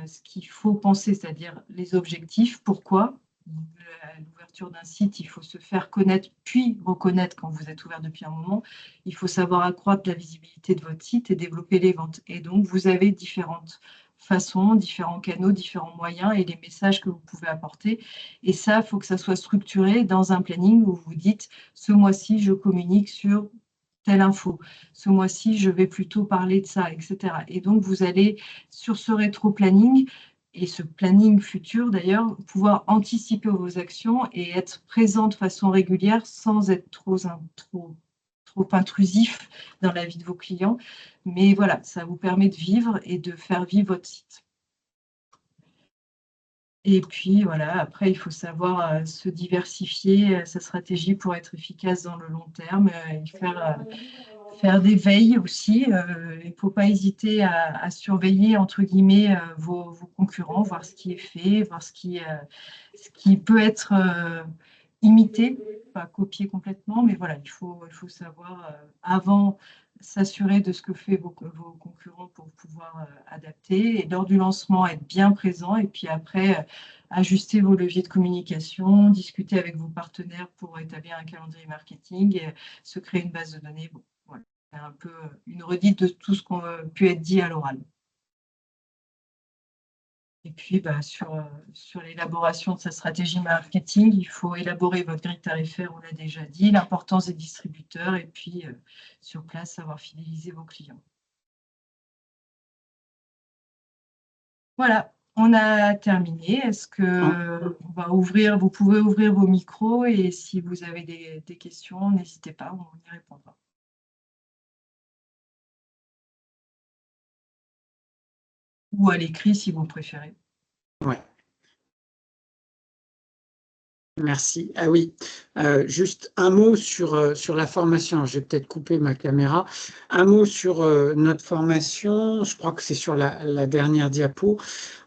ce qu'il faut penser, c'est-à-dire les objectifs. Pourquoi? L'ouverture d'un site, il faut se faire connaître, puis reconnaître quand vous êtes ouvert depuis un moment. Il faut savoir accroître la visibilité de votre site et développer les ventes. Et donc, vous avez différentes façons, différents canaux, différents moyens et les messages que vous pouvez apporter. Et ça, il faut que ça soit structuré dans un planning où vous dites « ce mois-ci, je communique sur telle info. Ce mois-ci, je vais plutôt parler de ça, etc. » Et donc, vous allez, sur ce rétro-planning, et ce planning futur d'ailleurs, pouvoir anticiper vos actions et être présent de façon régulière sans être trop intrusif dans la vie de vos clients. Mais voilà, ça vous permet de vivre et de faire vivre votre site. Et puis, voilà, après, il faut savoir se diversifier sa stratégie pour être efficace dans le long terme et faire des veilles aussi. Il ne faut pas hésiter à surveiller, entre guillemets, vos concurrents, voir ce qui est fait, voir ce qui peut être imité, pas copié complètement, mais voilà, il faut savoir avant s'assurer de ce que font vos concurrents pour pouvoir adapter. Et lors du lancement, être bien présent. Et puis après, ajuster vos leviers de communication, discuter avec vos partenaires pour établir un calendrier marketing et se créer une base de données. Bon, voilà, c'est un peu une redite de tout ce qu'on a pu être dit à l'oral. Et puis, sur l'élaboration de sa stratégie marketing, il faut élaborer votre grille tarifaire, on l'a déjà dit, l'importance des distributeurs et puis, sur place, savoir fidéliser vos clients. Voilà, on a terminé. Est-ce que vous pouvez ouvrir vos micros et si vous avez des questions, n'hésitez pas, on y répondra. Ou à l'écrit si vous préférez. Ouais. Merci. Ah oui. Juste un mot sur la formation. Je vais peut-être couper ma caméra. Un mot sur notre formation. Je crois que c'est sur la dernière diapo.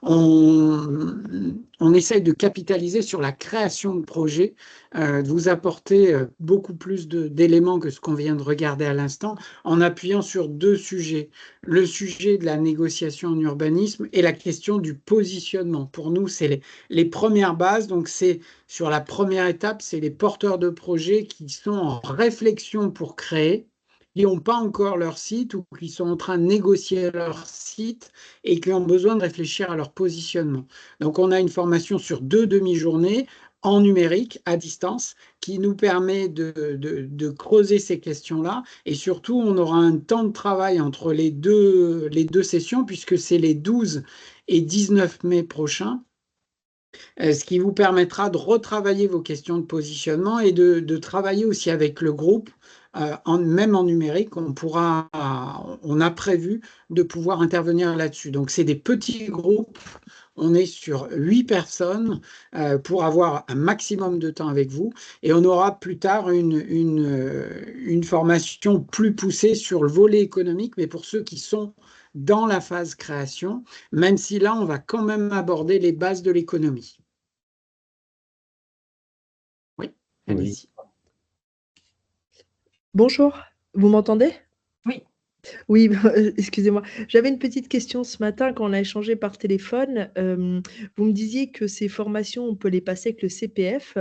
On essaye de capitaliser sur la création de projets, de vous apporter beaucoup plus d'éléments que ce qu'on vient de regarder à l'instant, en appuyant sur deux sujets. Le sujet de la négociation en urbanisme et la question du positionnement. Pour nous, c'est les premières bases. Donc, c'est sur la première étape, c'est les porteurs de projets qui sont en réflexion pour créer, qui n'ont pas encore leur site ou qui sont en train de négocier leur site et qui ont besoin de réfléchir à leur positionnement. Donc, on a une formation sur 2 demi-journées en numérique, à distance, qui nous permet de creuser ces questions-là. Et surtout, on aura un temps de travail entre les deux sessions, puisque c'est les 12 et 19 mai prochains, ce qui vous permettra de retravailler vos questions de positionnement et de travailler aussi avec le groupe, même en numérique. On a prévu de pouvoir intervenir là-dessus. Donc, c'est des petits groupes. On est sur 8 personnes pour avoir un maximum de temps avec vous. Et on aura plus tard une formation plus poussée sur le volet économique, mais pour ceux qui sont dans la phase création, même si là, on va quand même aborder les bases de l'économie. Oui, allez-y. Bonjour, vous m'entendez? Oui. Oui, excusez-moi. J'avais une petite question ce matin quand on a échangé par téléphone. Vous me disiez que ces formations, on peut les passer avec le CPF.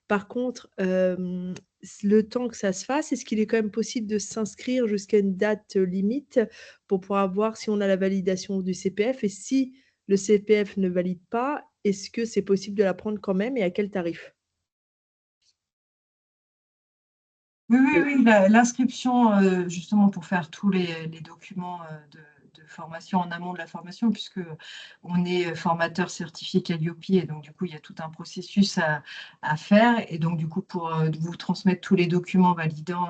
Par contre, le temps que ça se fasse, est-ce qu'il est quand même possible de s'inscrire jusqu'à une date limite pour pouvoir voir si on a la validation du CPF? Et si le CPF ne valide pas, est-ce que c'est possible de la prendre quand même et à quel tarif? Oui, l'inscription, justement, pour faire tous les documents de formation en amont de la formation, puisque on est formateur certifié Calliope, et donc du coup, il y a tout un processus à faire. Et donc, du coup, pour vous transmettre tous les documents validant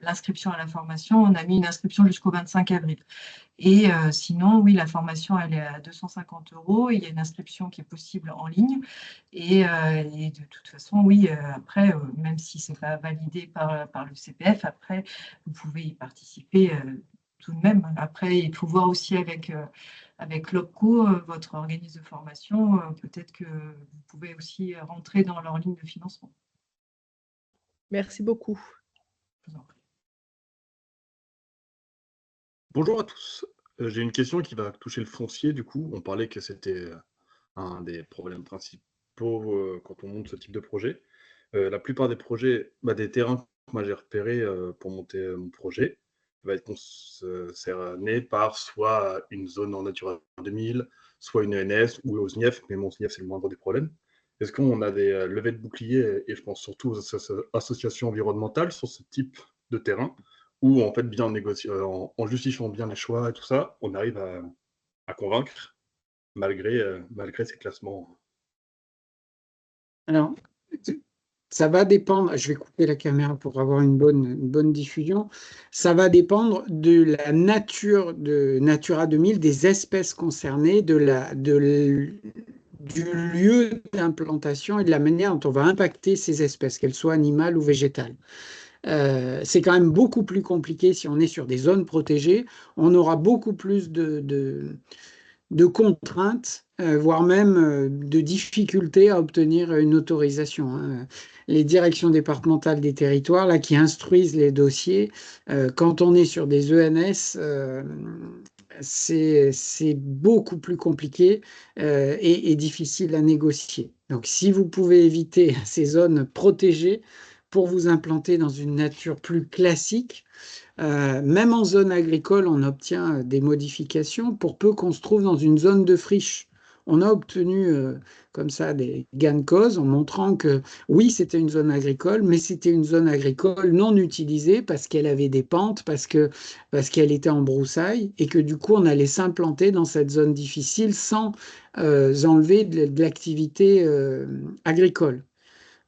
l'inscription à la formation, on a mis une inscription jusqu'au 25 avril. Et sinon, oui, la formation, elle est à 250 €. Il y a une inscription qui est possible en ligne. Et de toute façon, oui, après, même si ce n'est pas validé par le CPF, après, vous pouvez y participer tout de même. Après, il faut voir aussi avec l'OPCO, votre organisme de formation, peut-être que vous pouvez aussi rentrer dans leur ligne de financement. Merci beaucoup. Je vous en prie. Bonjour à tous. J'ai une question qui va toucher le foncier, du coup. On parlait que c'était un des problèmes principaux quand on monte ce type de projet. La plupart des projets, des terrains que moi j'ai repérés pour monter mon projet, va être concerné par soit une zone en Natura 2000, soit une ENS ou au SNIEF, mais mon SNIEF c'est le moindre des problèmes. Est-ce qu'on a des levées de boucliers, et je pense surtout aux associations environnementales sur ce type de terrain, où en fait, bien négocier, en justifiant bien les choix et tout ça, on arrive à convaincre malgré ces classements. Alors, ça va dépendre, je vais couper la caméra pour avoir une bonne diffusion, ça va dépendre de la nature de Natura 2000, des espèces concernées, du lieu d'implantation et de la manière dont on va impacter ces espèces, qu'elles soient animales ou végétales. C'est quand même beaucoup plus compliqué si on est sur des zones protégées. On aura beaucoup plus de contraintes, voire même de difficultés à obtenir une autorisation, hein. Les directions départementales des territoires, là, qui instruisent les dossiers, quand on est sur des ENS, c'est beaucoup plus compliqué et difficile à négocier. Donc, si vous pouvez éviter ces zones protégées pour vous implanter dans une nature plus classique, même en zone agricole, on obtient des modifications pour peu qu'on se trouve dans une zone de friche. On a obtenu comme ça des gains de cause en montrant que oui, c'était une zone agricole, mais c'était une zone agricole non utilisée parce qu'elle avait des pentes, parce qu'elle était en broussaille et que du coup, on allait s'implanter dans cette zone difficile sans enlever de l'activité agricole.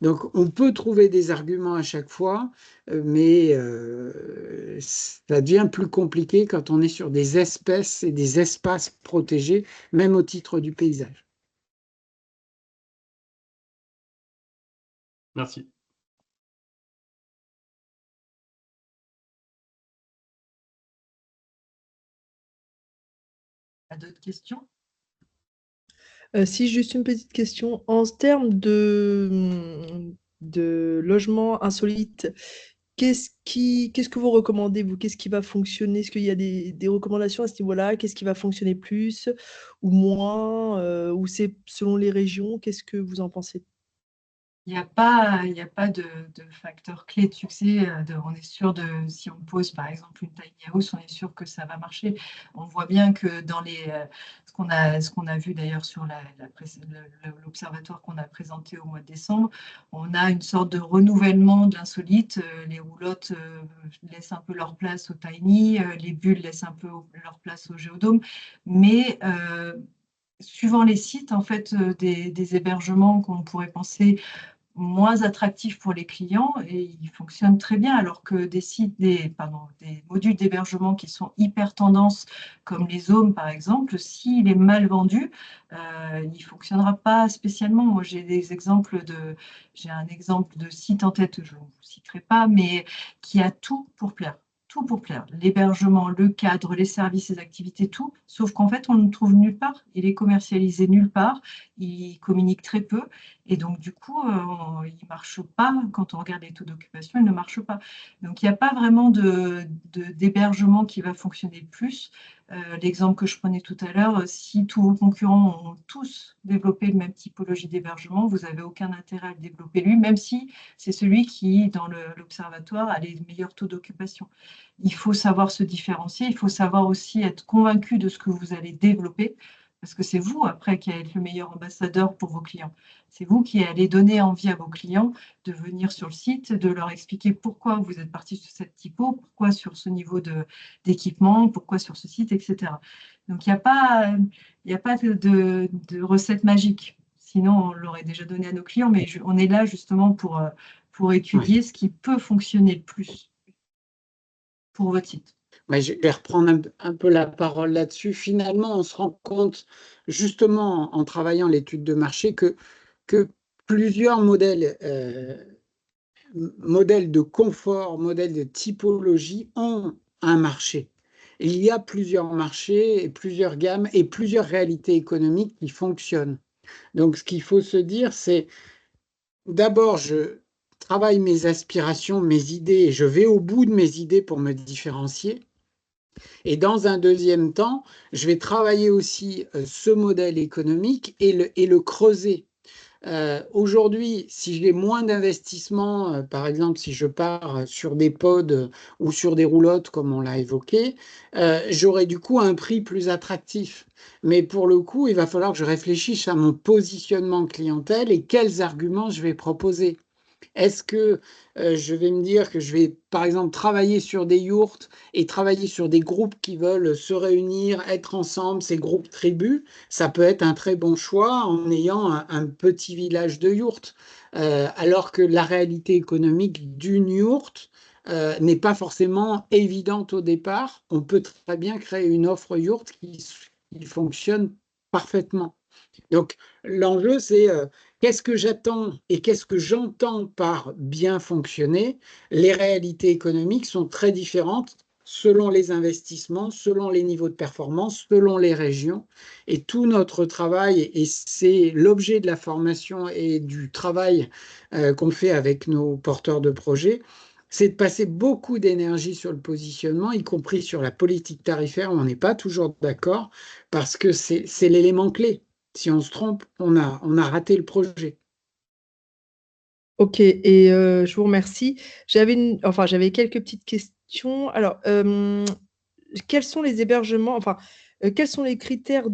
Donc, on peut trouver des arguments à chaque fois, mais ça devient plus compliqué quand on est sur des espèces et des espaces protégés, même au titre du paysage. Merci. Pas d'autres questions? Si, juste une petite question. En termes de logement insolite, qu'est-ce que vous recommandez, vous? Qu'est-ce qui va fonctionner? Est-ce qu'il y a des recommandations à ce niveau-là? Qu'est-ce qui va fonctionner plus ou moins? Ou c'est selon les régions? Qu'est-ce que vous en pensez? Il n'y a pas de facteur clé de succès. On est sûr si on pose par exemple une tiny house, on est sûr que ça va marcher. On voit bien que dans ce qu'on a vu d'ailleurs sur l'observatoire qu'on a présenté au mois de décembre, on a une sorte de renouvellement de l'insolite. Les roulottes laissent un peu leur place au tiny, les bulles laissent un peu leur place au géodôme, mais suivant les sites, en fait, des hébergements qu'on pourrait penser moins attractifs pour les clients et ils fonctionnent très bien, alors que des modules d'hébergement qui sont hyper tendance, comme les Home par exemple, s'il est mal vendu, il ne fonctionnera pas spécialement. Moi, j'ai un exemple de site en tête, je ne vous citerai pas, mais qui a tout pour plaire. Tout pour plaire. L'hébergement, le cadre, les services, les activités, tout. Sauf qu'en fait, on ne le trouve nulle part. Il est commercialisé nulle part. Il communique très peu. Et donc, du coup, il ne marche pas. Quand on regarde les taux d'occupation, il ne marche pas. Donc, il n'y a pas vraiment d'hébergement qui va fonctionner plus. L'exemple que je prenais tout à l'heure, si tous vos concurrents ont tous développé le même typologie d'hébergement, vous n'avez aucun intérêt à le développer lui, même si c'est celui qui, dans l'observatoire, a les meilleurs taux d'occupation. Il faut savoir se différencier, il faut savoir aussi être convaincu de ce que vous allez développer, parce que c'est vous, après, qui allez être le meilleur ambassadeur pour vos clients. C'est vous qui allez donner envie à vos clients de venir sur le site, de leur expliquer pourquoi vous êtes parti sur cette typo, pourquoi sur ce niveau d'équipement, pourquoi sur ce site, etc. Donc, il n'y a pas de recette magique. Sinon, on l'aurait déjà donné à nos clients, mais on est là justement pour étudier ce qui peut fonctionner le plus pour votre site. Je vais reprendre un peu la parole là-dessus. Finalement, on se rend compte, justement, en travaillant l'étude de marché, que plusieurs modèles de confort, modèles de typologie ont un marché. Il y a plusieurs marchés et plusieurs gammes et plusieurs réalités économiques qui fonctionnent. Donc, ce qu'il faut se dire, c'est d'abord, je travaille mes aspirations, mes idées, et je vais au bout de mes idées pour me différencier. Et dans un deuxième temps, je vais travailler aussi ce modèle économique et le creuser. Aujourd'hui, si j'ai moins d'investissement, par exemple, si je pars sur des pods ou sur des roulottes, comme on l'a évoqué, j'aurai du coup un prix plus attractif. Mais pour le coup, il va falloir que je réfléchisse à mon positionnement clientèle et quels arguments je vais proposer. Est-ce que je vais me dire que je vais, par exemple, travailler sur des yourtes et travailler sur des groupes qui veulent se réunir, être ensemble, ces groupes tribus? Ça peut être un très bon choix en ayant un petit village de yourtes. Alors que la réalité économique d'une yourte n'est pas forcément évidente au départ. On peut très bien créer une offre yourte qui fonctionne parfaitement. Donc, l'enjeu, c'est qu'est-ce que j'attends et qu'est-ce que j'entends par bien fonctionner. Les réalités économiques sont très différentes selon les investissements, selon les niveaux de performance, selon les régions. Et tout notre travail, et c'est l'objet de la formation et du travail qu'on fait avec nos porteurs de projets, c'est de passer beaucoup d'énergie sur le positionnement, y compris sur la politique tarifaire, où on n'est pas toujours d'accord, parce que c'est l'élément clé. Si on se trompe, on a raté le projet. Ok, et je vous remercie. J'avais quelques petites questions. Alors, quels sont les hébergements, quels sont les critères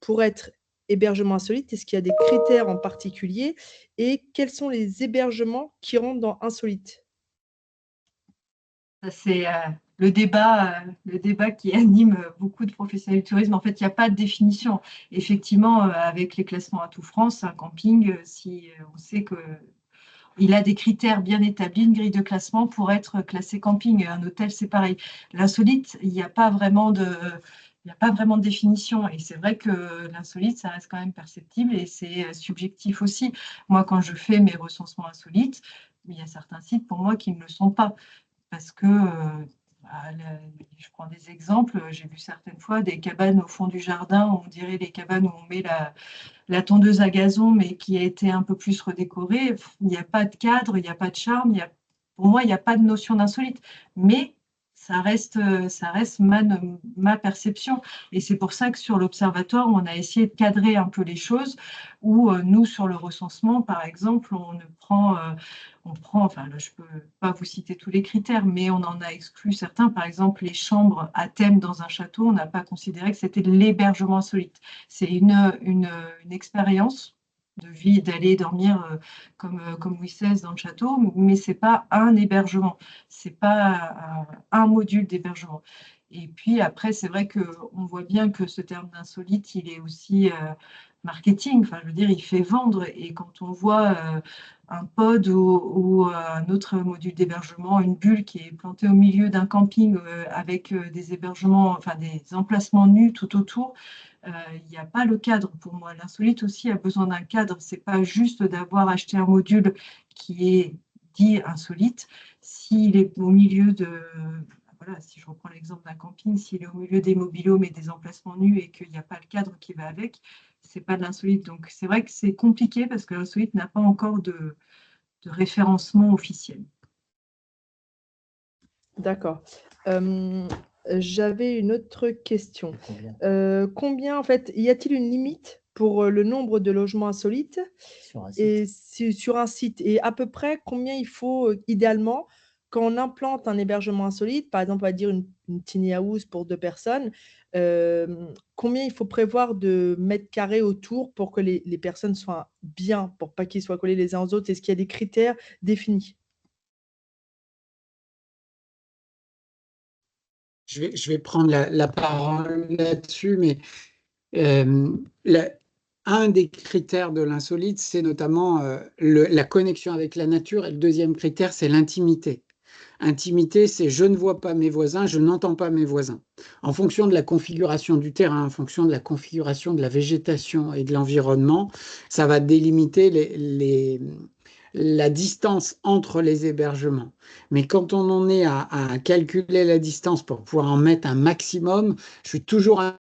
pour être hébergement insolite? Est-ce qu'il y a des critères en particulier? Et quels sont les hébergements qui rentrent dans insolite? C'est le débat qui anime beaucoup de professionnels du tourisme. En fait, il n'y a pas de définition. Effectivement, avec les classements Atout France, un camping, si on sait qu'il a des critères bien établis, une grille de classement pour être classé camping. Un hôtel, c'est pareil. L'insolite, il n'y a pas vraiment de définition. Et c'est vrai que l'insolite, ça reste quand même perceptible et c'est subjectif aussi. Moi, quand je fais mes recensements insolites, il y a certains sites pour moi qui ne le sont pas. Parce que je prends des exemples, j'ai vu certaines fois des cabanes au fond du jardin, on dirait les cabanes où on met la tondeuse à gazon, mais qui a été un peu plus redécorée. Il n'y a pas de cadre, il n'y a pas de charme. Pour moi, il n'y a pas de notion d'insolite. Mais ça reste ma perception. Et c'est pour ça que sur l'Observatoire, on a essayé de cadrer un peu les choses, où nous, sur le recensement, par exemple, enfin là, je ne peux pas vous citer tous les critères, mais on en a exclu certains. Par exemple, les chambres à thème dans un château, on n'a pas considéré que c'était de l'hébergement insolite. C'est une expérience de vie, d'aller dormir comme Louis XVI dans le château, mais ce n'est pas un hébergement, ce n'est pas un module d'hébergement. Et puis après, c'est vrai qu'on voit bien que ce terme d'insolite, il est aussi marketing, enfin je veux dire, il fait vendre. Et quand on voit un pod ou un autre module d'hébergement, une bulle qui est plantée au milieu d'un camping avec des hébergements, enfin des emplacements nus tout autour, il n'y a pas le cadre pour moi. L'insolite aussi a besoin d'un cadre. C'est pas juste d'avoir acheté un module qui est dit insolite. S'il est au milieu voilà, si je reprends l'exemple d'un camping, s'il est au milieu des mobil-homes et des emplacements nus et qu'il n'y a pas le cadre qui va avec, c'est pas de l'insolite. Donc c'est vrai que c'est compliqué parce que l'insolite n'a pas encore de référencement officiel. D'accord. J'avais une autre question. Combien, en fait, y a-t-il une limite pour le nombre de logements insolites sur un site? Et à peu près combien il faut, idéalement, quand on implante un hébergement insolite, par exemple, on va dire une tiny house pour 2 personnes, combien il faut prévoir de mètres carrés autour pour que les personnes soient bien, pour pas qu'ils soient collés les uns aux autres? Est-ce qu'il y a des critères définis? Je vais prendre la parole là-dessus, mais un des critères de l'insolite, c'est notamment la connexion avec la nature. Et le deuxième critère, c'est l'intimité. Intimité, c'est je ne vois pas mes voisins, je n'entends pas mes voisins. En fonction de la configuration du terrain, en fonction de la configuration de la végétation et de l'environnement, ça va délimiter la distance entre les hébergements. Mais quand on en est à calculer la distance pour pouvoir en mettre un maximum, je suis toujours un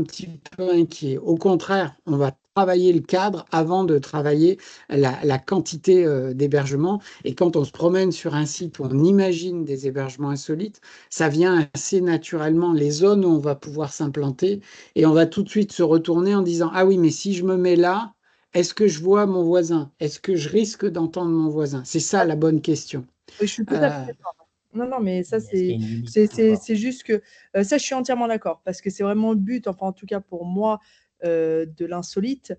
petit peu inquiet. Au contraire, on va travailler le cadre avant de travailler la quantité d'hébergements. Et quand on se promène sur un site où on imagine des hébergements insolites, ça vient assez naturellement, les zones où on va pouvoir s'implanter, et on va tout de suite se retourner en disant « Ah oui, mais si je me mets là, est-ce que je vois mon voisin? Est-ce que je risque d'entendre mon voisin ?» C'est ça la bonne question. Oui, je suis tout à fait d'accord. Non, non, mais ça, Est-ce qu'il y a une limite ou pas? c'est juste que ça, je suis entièrement d'accord, parce que c'est vraiment le but, enfin, en tout cas pour moi, de l'insolite.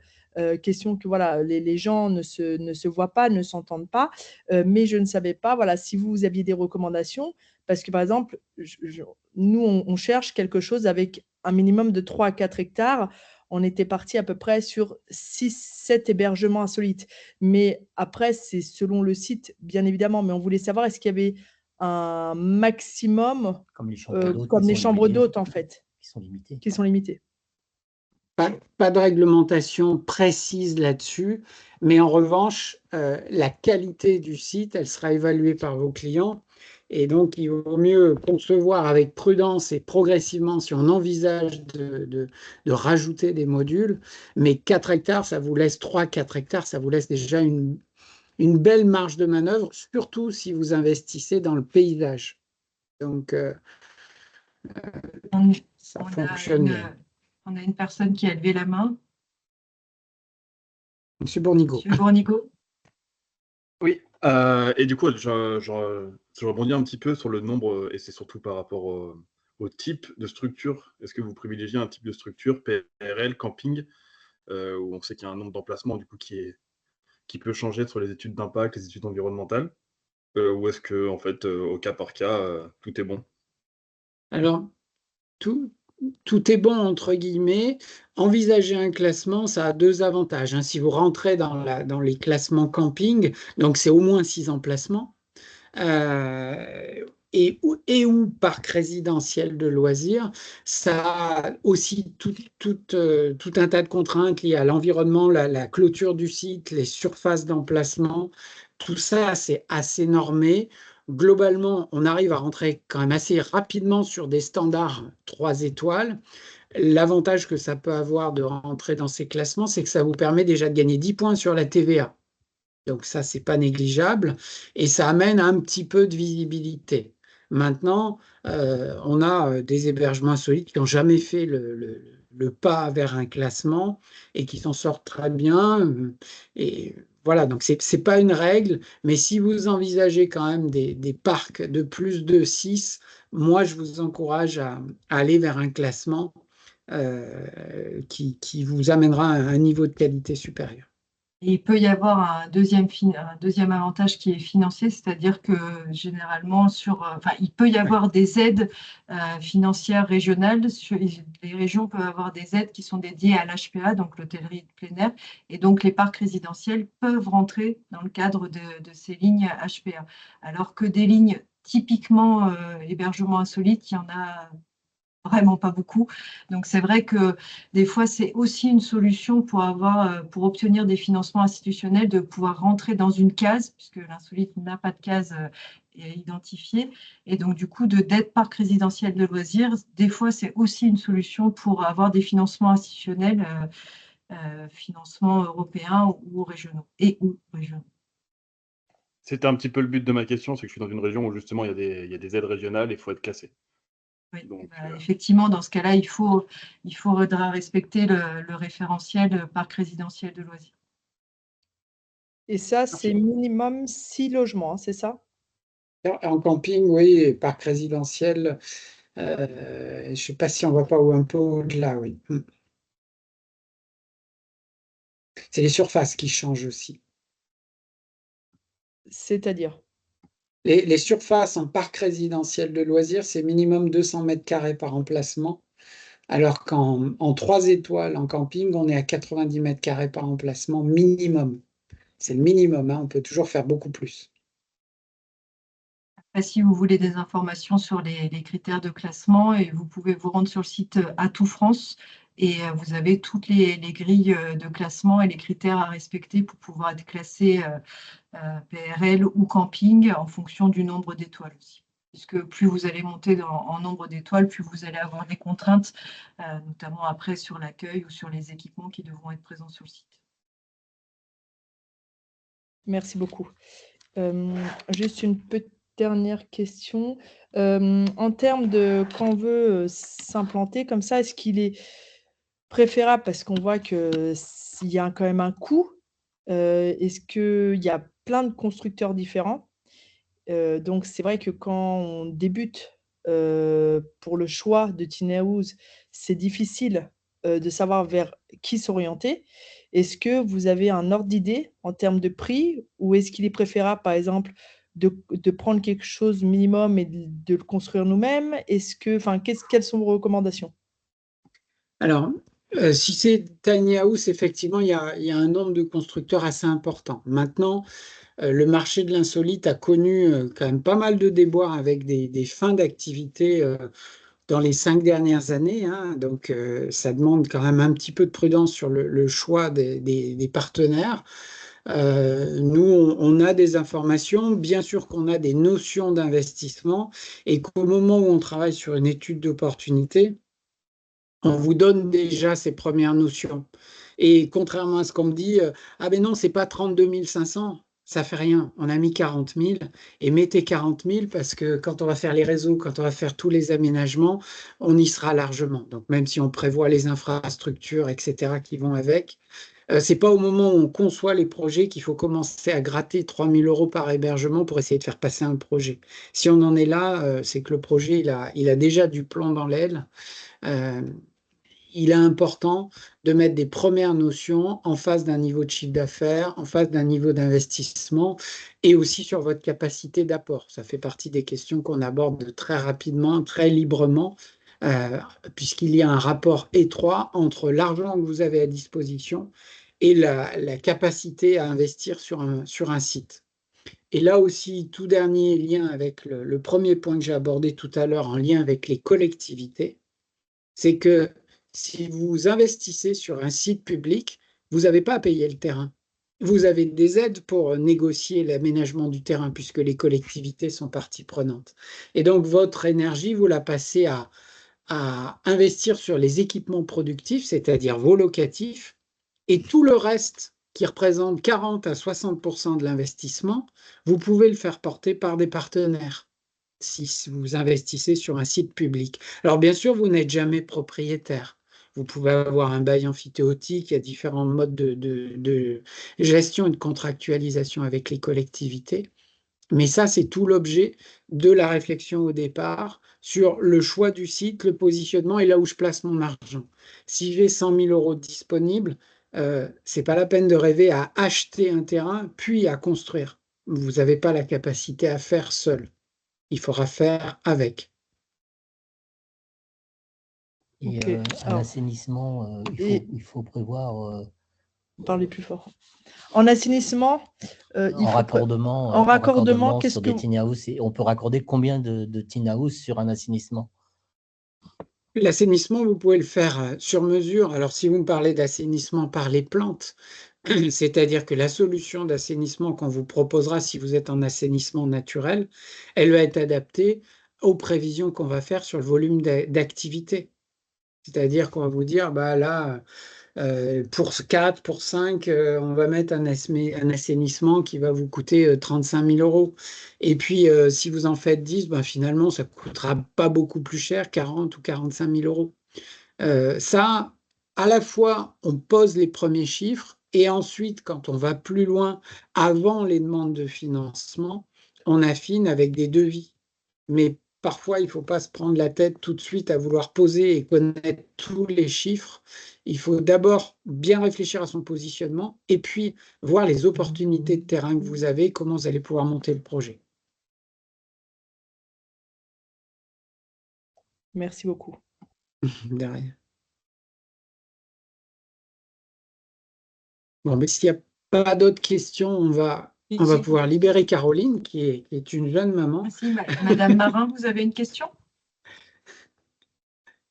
Question que voilà, les gens ne se voient pas, ne s'entendent pas, mais je ne savais pas, voilà, si vous aviez des recommandations, parce que par exemple, nous, on cherche quelque chose avec un minimum de 3 à 4 hectares. On était parti à peu près sur 6-7 hébergements insolites. Mais après, c'est selon le site, bien évidemment. Mais on voulait savoir, est-ce qu'il y avait un maximum, Comme les chambres d'hôtes comme qui les sont chambres limitées, d'hôtes, en fait, qui sont limitées. qui sont limitées. Pas de réglementation précise là-dessus, mais en revanche, la qualité du site, elle sera évaluée par vos clients. Et donc, il vaut mieux concevoir avec prudence et progressivement si on envisage de rajouter des modules. Mais 4 hectares, ça vous laisse 3-4 hectares, ça vous laisse déjà une belle marge de manœuvre, surtout si vous investissez dans le paysage. Donc, ça fonctionne bien. On a une personne qui a levé la main. Monsieur Bournigo. Monsieur Bournigo. Oui, et du coup, je rebondis un petit peu sur le nombre, et c'est surtout par rapport au type de structure. Est-ce que vous privilégiez un type de structure, PRL, camping, où on sait qu'il y a un nombre d'emplacements du coup qui peut changer sur les études d'impact, les études environnementales, ou est-ce que en fait, au cas par cas, tout est bon? Alors, tout est bon entre guillemets. Envisager un classement, ça a 2 avantages, hein. Si vous rentrez dans les classements camping, donc c'est au moins 6 emplacements, ou parc résidentiel de loisirs, ça a aussi tout un tas de contraintes liées à l'environnement, la clôture du site, les surfaces d'emplacement. Tout ça, c'est assez normé. globalement, on arrive à rentrer quand même assez rapidement sur des standards 3 étoiles. L'avantage que ça peut avoir de rentrer dans ces classements, c'est que ça vous permet déjà de gagner 10 points sur la TVA. Donc ça, c'est pas négligeable. Et ça amène un petit peu de visibilité. Maintenant, on a des hébergements insolites qui n'ont jamais fait le pas vers un classement et qui s'en sortent très bien. Et voilà, donc c'est pas une règle, mais si vous envisagez quand même des parcs de plus de 6, moi, je vous encourage à aller vers un classement qui vous amènera à un niveau de qualité supérieur. Et il peut y avoir un deuxième avantage qui est financier, c'est-à-dire que généralement, il peut y avoir des aides financières régionales. Les régions peuvent avoir des aides qui sont dédiées à l'HPA, donc l'hôtellerie de plein air, et donc les parcs résidentiels peuvent rentrer dans le cadre de ces lignes HPA. Alors que des lignes typiquement hébergement insolite, il y en a vraiment pas beaucoup. Donc, c'est vrai que des fois, c'est aussi une solution pour obtenir des financements institutionnels, de pouvoir rentrer dans une case, puisque l'insolite n'a pas de case identifiée. Et donc, du coup, d'être parc résidentiel de loisirs, des fois, c'est aussi une solution pour avoir des financements institutionnels, financements européens ou régionaux. C'était un petit peu le but de ma question, c'est que je suis dans une région où justement il y a des aides régionales et il faut être classé. Oui, Donc, effectivement, dans ce cas-là, il faudra respecter le référentiel parc résidentiel de loisirs. Et ça, c'est minimum 6 logements, hein, c'est ça? En camping, oui, et parc résidentiel, je ne sais pas si on ne va pas un peu au-delà, oui. C'est les surfaces qui changent aussi. C'est-à-dire? Les surfaces en parc résidentiel de loisirs, c'est minimum 200 mètres carrés par emplacement, alors qu'en 3 étoiles en camping, on est à 90 mètres carrés par emplacement minimum. C'est le minimum, hein, on peut toujours faire beaucoup plus. Après, si vous voulez des informations sur les critères de classement, et vous pouvez vous rendre sur le site Atout France, et vous avez toutes les grilles de classement et les critères à respecter pour pouvoir être classé PRL ou camping en fonction du nombre d'étoiles aussi. Puisque plus vous allez monter en nombre d'étoiles, plus vous allez avoir des contraintes, notamment après sur l'accueil ou sur les équipements qui devront être présents sur le site. Merci beaucoup. Juste une petite dernière question. En termes de quand on veut s'implanter comme ça, est-ce qu'il est préférable, parce qu'on voit qu'il y a quand même un coût, est-ce qu'il y a plein de constructeurs différents? Donc c'est vrai que quand on débute, pour le choix de tiny house, c'est difficile, de savoir vers qui s'orienter. Est-ce que vous avez un ordre d'idée en termes de prix, ou est-ce qu'il est préférable, par exemple, de prendre quelque chose minimum et de le construire nous-mêmes? Quelles sont vos recommandations? Alors, si c'est tiny house, effectivement, il y a un nombre de constructeurs assez important. Maintenant, le marché de l'insolite a connu quand même pas mal de déboires avec des fins d'activité dans les 5 dernières années, hein. Donc, ça demande quand même un petit peu de prudence sur le choix des partenaires. Nous, on a des informations, bien sûr qu'on a des notions d'investissement, et qu'au moment où on travaille sur une étude d'opportunité, on vous donne déjà ces premières notions. Et contrairement à ce qu'on me dit, ah ben non, c'est pas 32 500, ça fait rien. On a mis 40 000, et mettez 40 000 parce que quand on va faire les réseaux, quand on va faire tous les aménagements, on y sera largement. Donc même si on prévoit les infrastructures, etc., qui vont avec, c'est pas au moment où on conçoit les projets qu'il faut commencer à gratter 3 000 € par hébergement pour essayer de faire passer un projet. Si on en est là, c'est que le projet, il a déjà du plomb dans l'aile. Il est important de mettre des premières notions en face d'un niveau de chiffre d'affaires, en face d'un niveau d'investissement, et aussi sur votre capacité d'apport. Ça fait partie des questions qu'on aborde très rapidement, très librement, puisqu'il y a un rapport étroit entre l'argent que vous avez à disposition et la capacité à investir sur un site. Et là aussi, tout dernier lien avec le premier point que j'ai abordé tout à l'heure, en lien avec les collectivités, c'est que si vous investissez sur un site public, vous n'avez pas à payer le terrain. vous avez des aides pour négocier l'aménagement du terrain puisque les collectivités sont partie prenante. Et donc, votre énergie, vous la passez à investir sur les équipements productifs, c'est-à-dire vos locatifs, et tout le reste qui représente 40 à 60% de l'investissement, vous pouvez le faire porter par des partenaires si vous investissez sur un site public. Alors bien sûr, vous n'êtes jamais propriétaire. Vous pouvez avoir un bail amphithéotique, il y a différents modes de gestion et de contractualisation avec les collectivités. Mais ça, c'est tout l'objet de la réflexion au départ sur le choix du site, le positionnement et là où je place mon argent. Si j'ai 100 000 euros disponibles, c'est pas la peine de rêver à acheter un terrain puis à construire. Vous n'avez pas la capacité à faire seul. Il faudra faire avec. Et Ok. un Alors, assainissement, il faut prévoir parlez plus fort. En assainissement, en raccordement, en raccordement, qu'est-ce sur que des tiny house. Et on peut raccorder combien de tiny house sur un assainissement? L'assainissement, vous pouvez le faire sur mesure. Alors, si vous me parlez d'assainissement par les plantes, c'est-à-dire que la solution d'assainissement qu'on vous proposera si vous êtes en assainissement naturel, elle va être adaptée aux prévisions qu'on va faire sur le volume d'activité. C'est-à-dire qu'on va vous dire, bah là, pour 4, pour 5, on va mettre un assainissement qui va vous coûter 35 000 euros. Et puis, si vous en faites 10, ben, finalement, ça ne coûtera pas beaucoup plus cher, 40 ou 45 000 euros. Ça, à la fois, on pose les premiers chiffres et ensuite, quand on va plus loin, avant les demandes de financement, on affine avec des devis. Mais parfois, il ne faut pas se prendre la tête tout de suite à vouloir poser et connaître tous les chiffres. Il faut d'abord bien réfléchir à son positionnement et puis voir les opportunités de terrain que vous avez, comment vous allez pouvoir monter le projet. Merci beaucoup. Derrière. Bon, mais s'il n'y a pas d'autres questions, on va pouvoir libérer Caroline, qui est une jeune maman. Merci, Madame Marin, vous avez une question?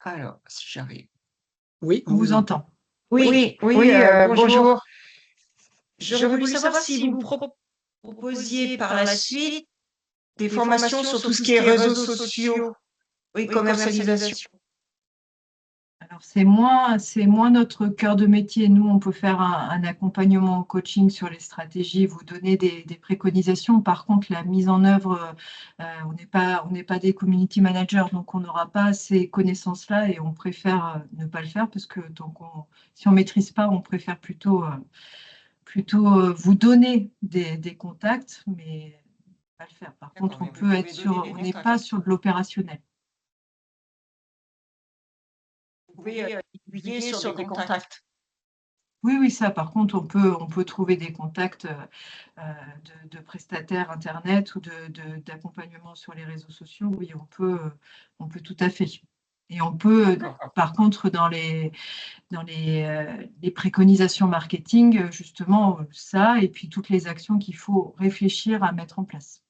Alors, si j'arrive. Oui, On vous entend. Oui, bonjour. J'aurais voulu savoir si vous proposiez par la suite des formations sur tout ce qui est réseaux sociaux, oui, commercialisation. Alors, c'est moins notre cœur de métier. Nous, on peut faire un accompagnement en coaching sur les stratégies, vous donner des préconisations. Par contre, la mise en œuvre, on n'est pas des community managers, donc on n'aura pas ces connaissances-là et on préfère ne pas le faire parce que si on ne maîtrise pas, on préfère plutôt vous donner des contacts, mais pas le faire. Par contre, on n'est pas sur de l'opérationnel. Vous pouvez aiguiller sur des contacts. Oui, ça, par contre, on peut trouver des contacts de prestataires Internet ou d'accompagnement sur les réseaux sociaux. Oui, on peut tout à fait. Et on peut, par contre, dans les préconisations marketing, justement, ça, et puis toutes les actions qu'il faut réfléchir à mettre en place.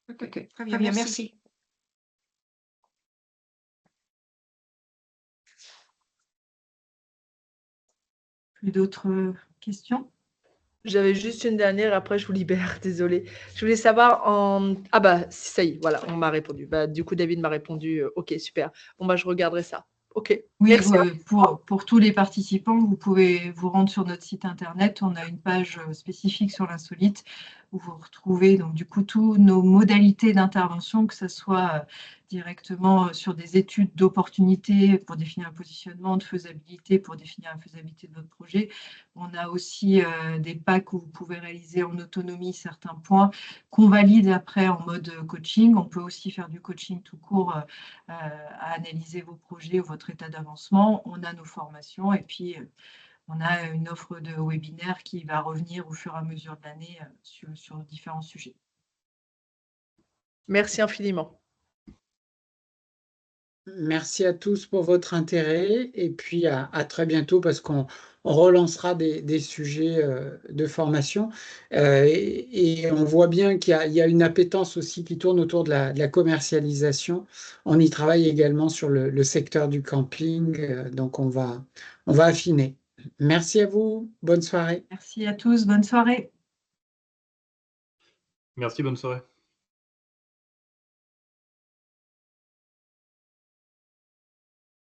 Ok, très bien, merci. Plus d'autres questions? J'avais juste une dernière, après je vous libère, désolée. Je voulais savoir Ah bah, ça y est, voilà, on m'a répondu. Bah, du coup, David m'a répondu, ok, super. Bon, bah, je regarderai ça. Ok, oui, merci. Pour tous les participants, vous pouvez vous rendre sur notre site internet. On a une page spécifique sur l'insolite où vous retrouvez donc du coup toutes nos modalités d'intervention, que ce soit directement sur des études d'opportunité pour définir un positionnement, de faisabilité pour définir la faisabilité de votre projet. On a aussi des packs où vous pouvez réaliser en autonomie certains points qu'on valide après en mode coaching. On peut aussi faire du coaching tout court à analyser vos projets ou votre état d'avancement. On a nos formations et puis on a une offre de webinaire qui va revenir au fur et à mesure de l'année sur différents sujets. Merci infiniment. Merci à tous pour votre intérêt et puis à très bientôt parce qu'on relancera des sujets de formation et on voit bien qu'il y a une appétence aussi qui tourne autour de la commercialisation. On y travaille également sur le secteur du camping, donc on va affiner. Merci à vous. Bonne soirée. Merci à tous. Bonne soirée. Merci, bonne soirée.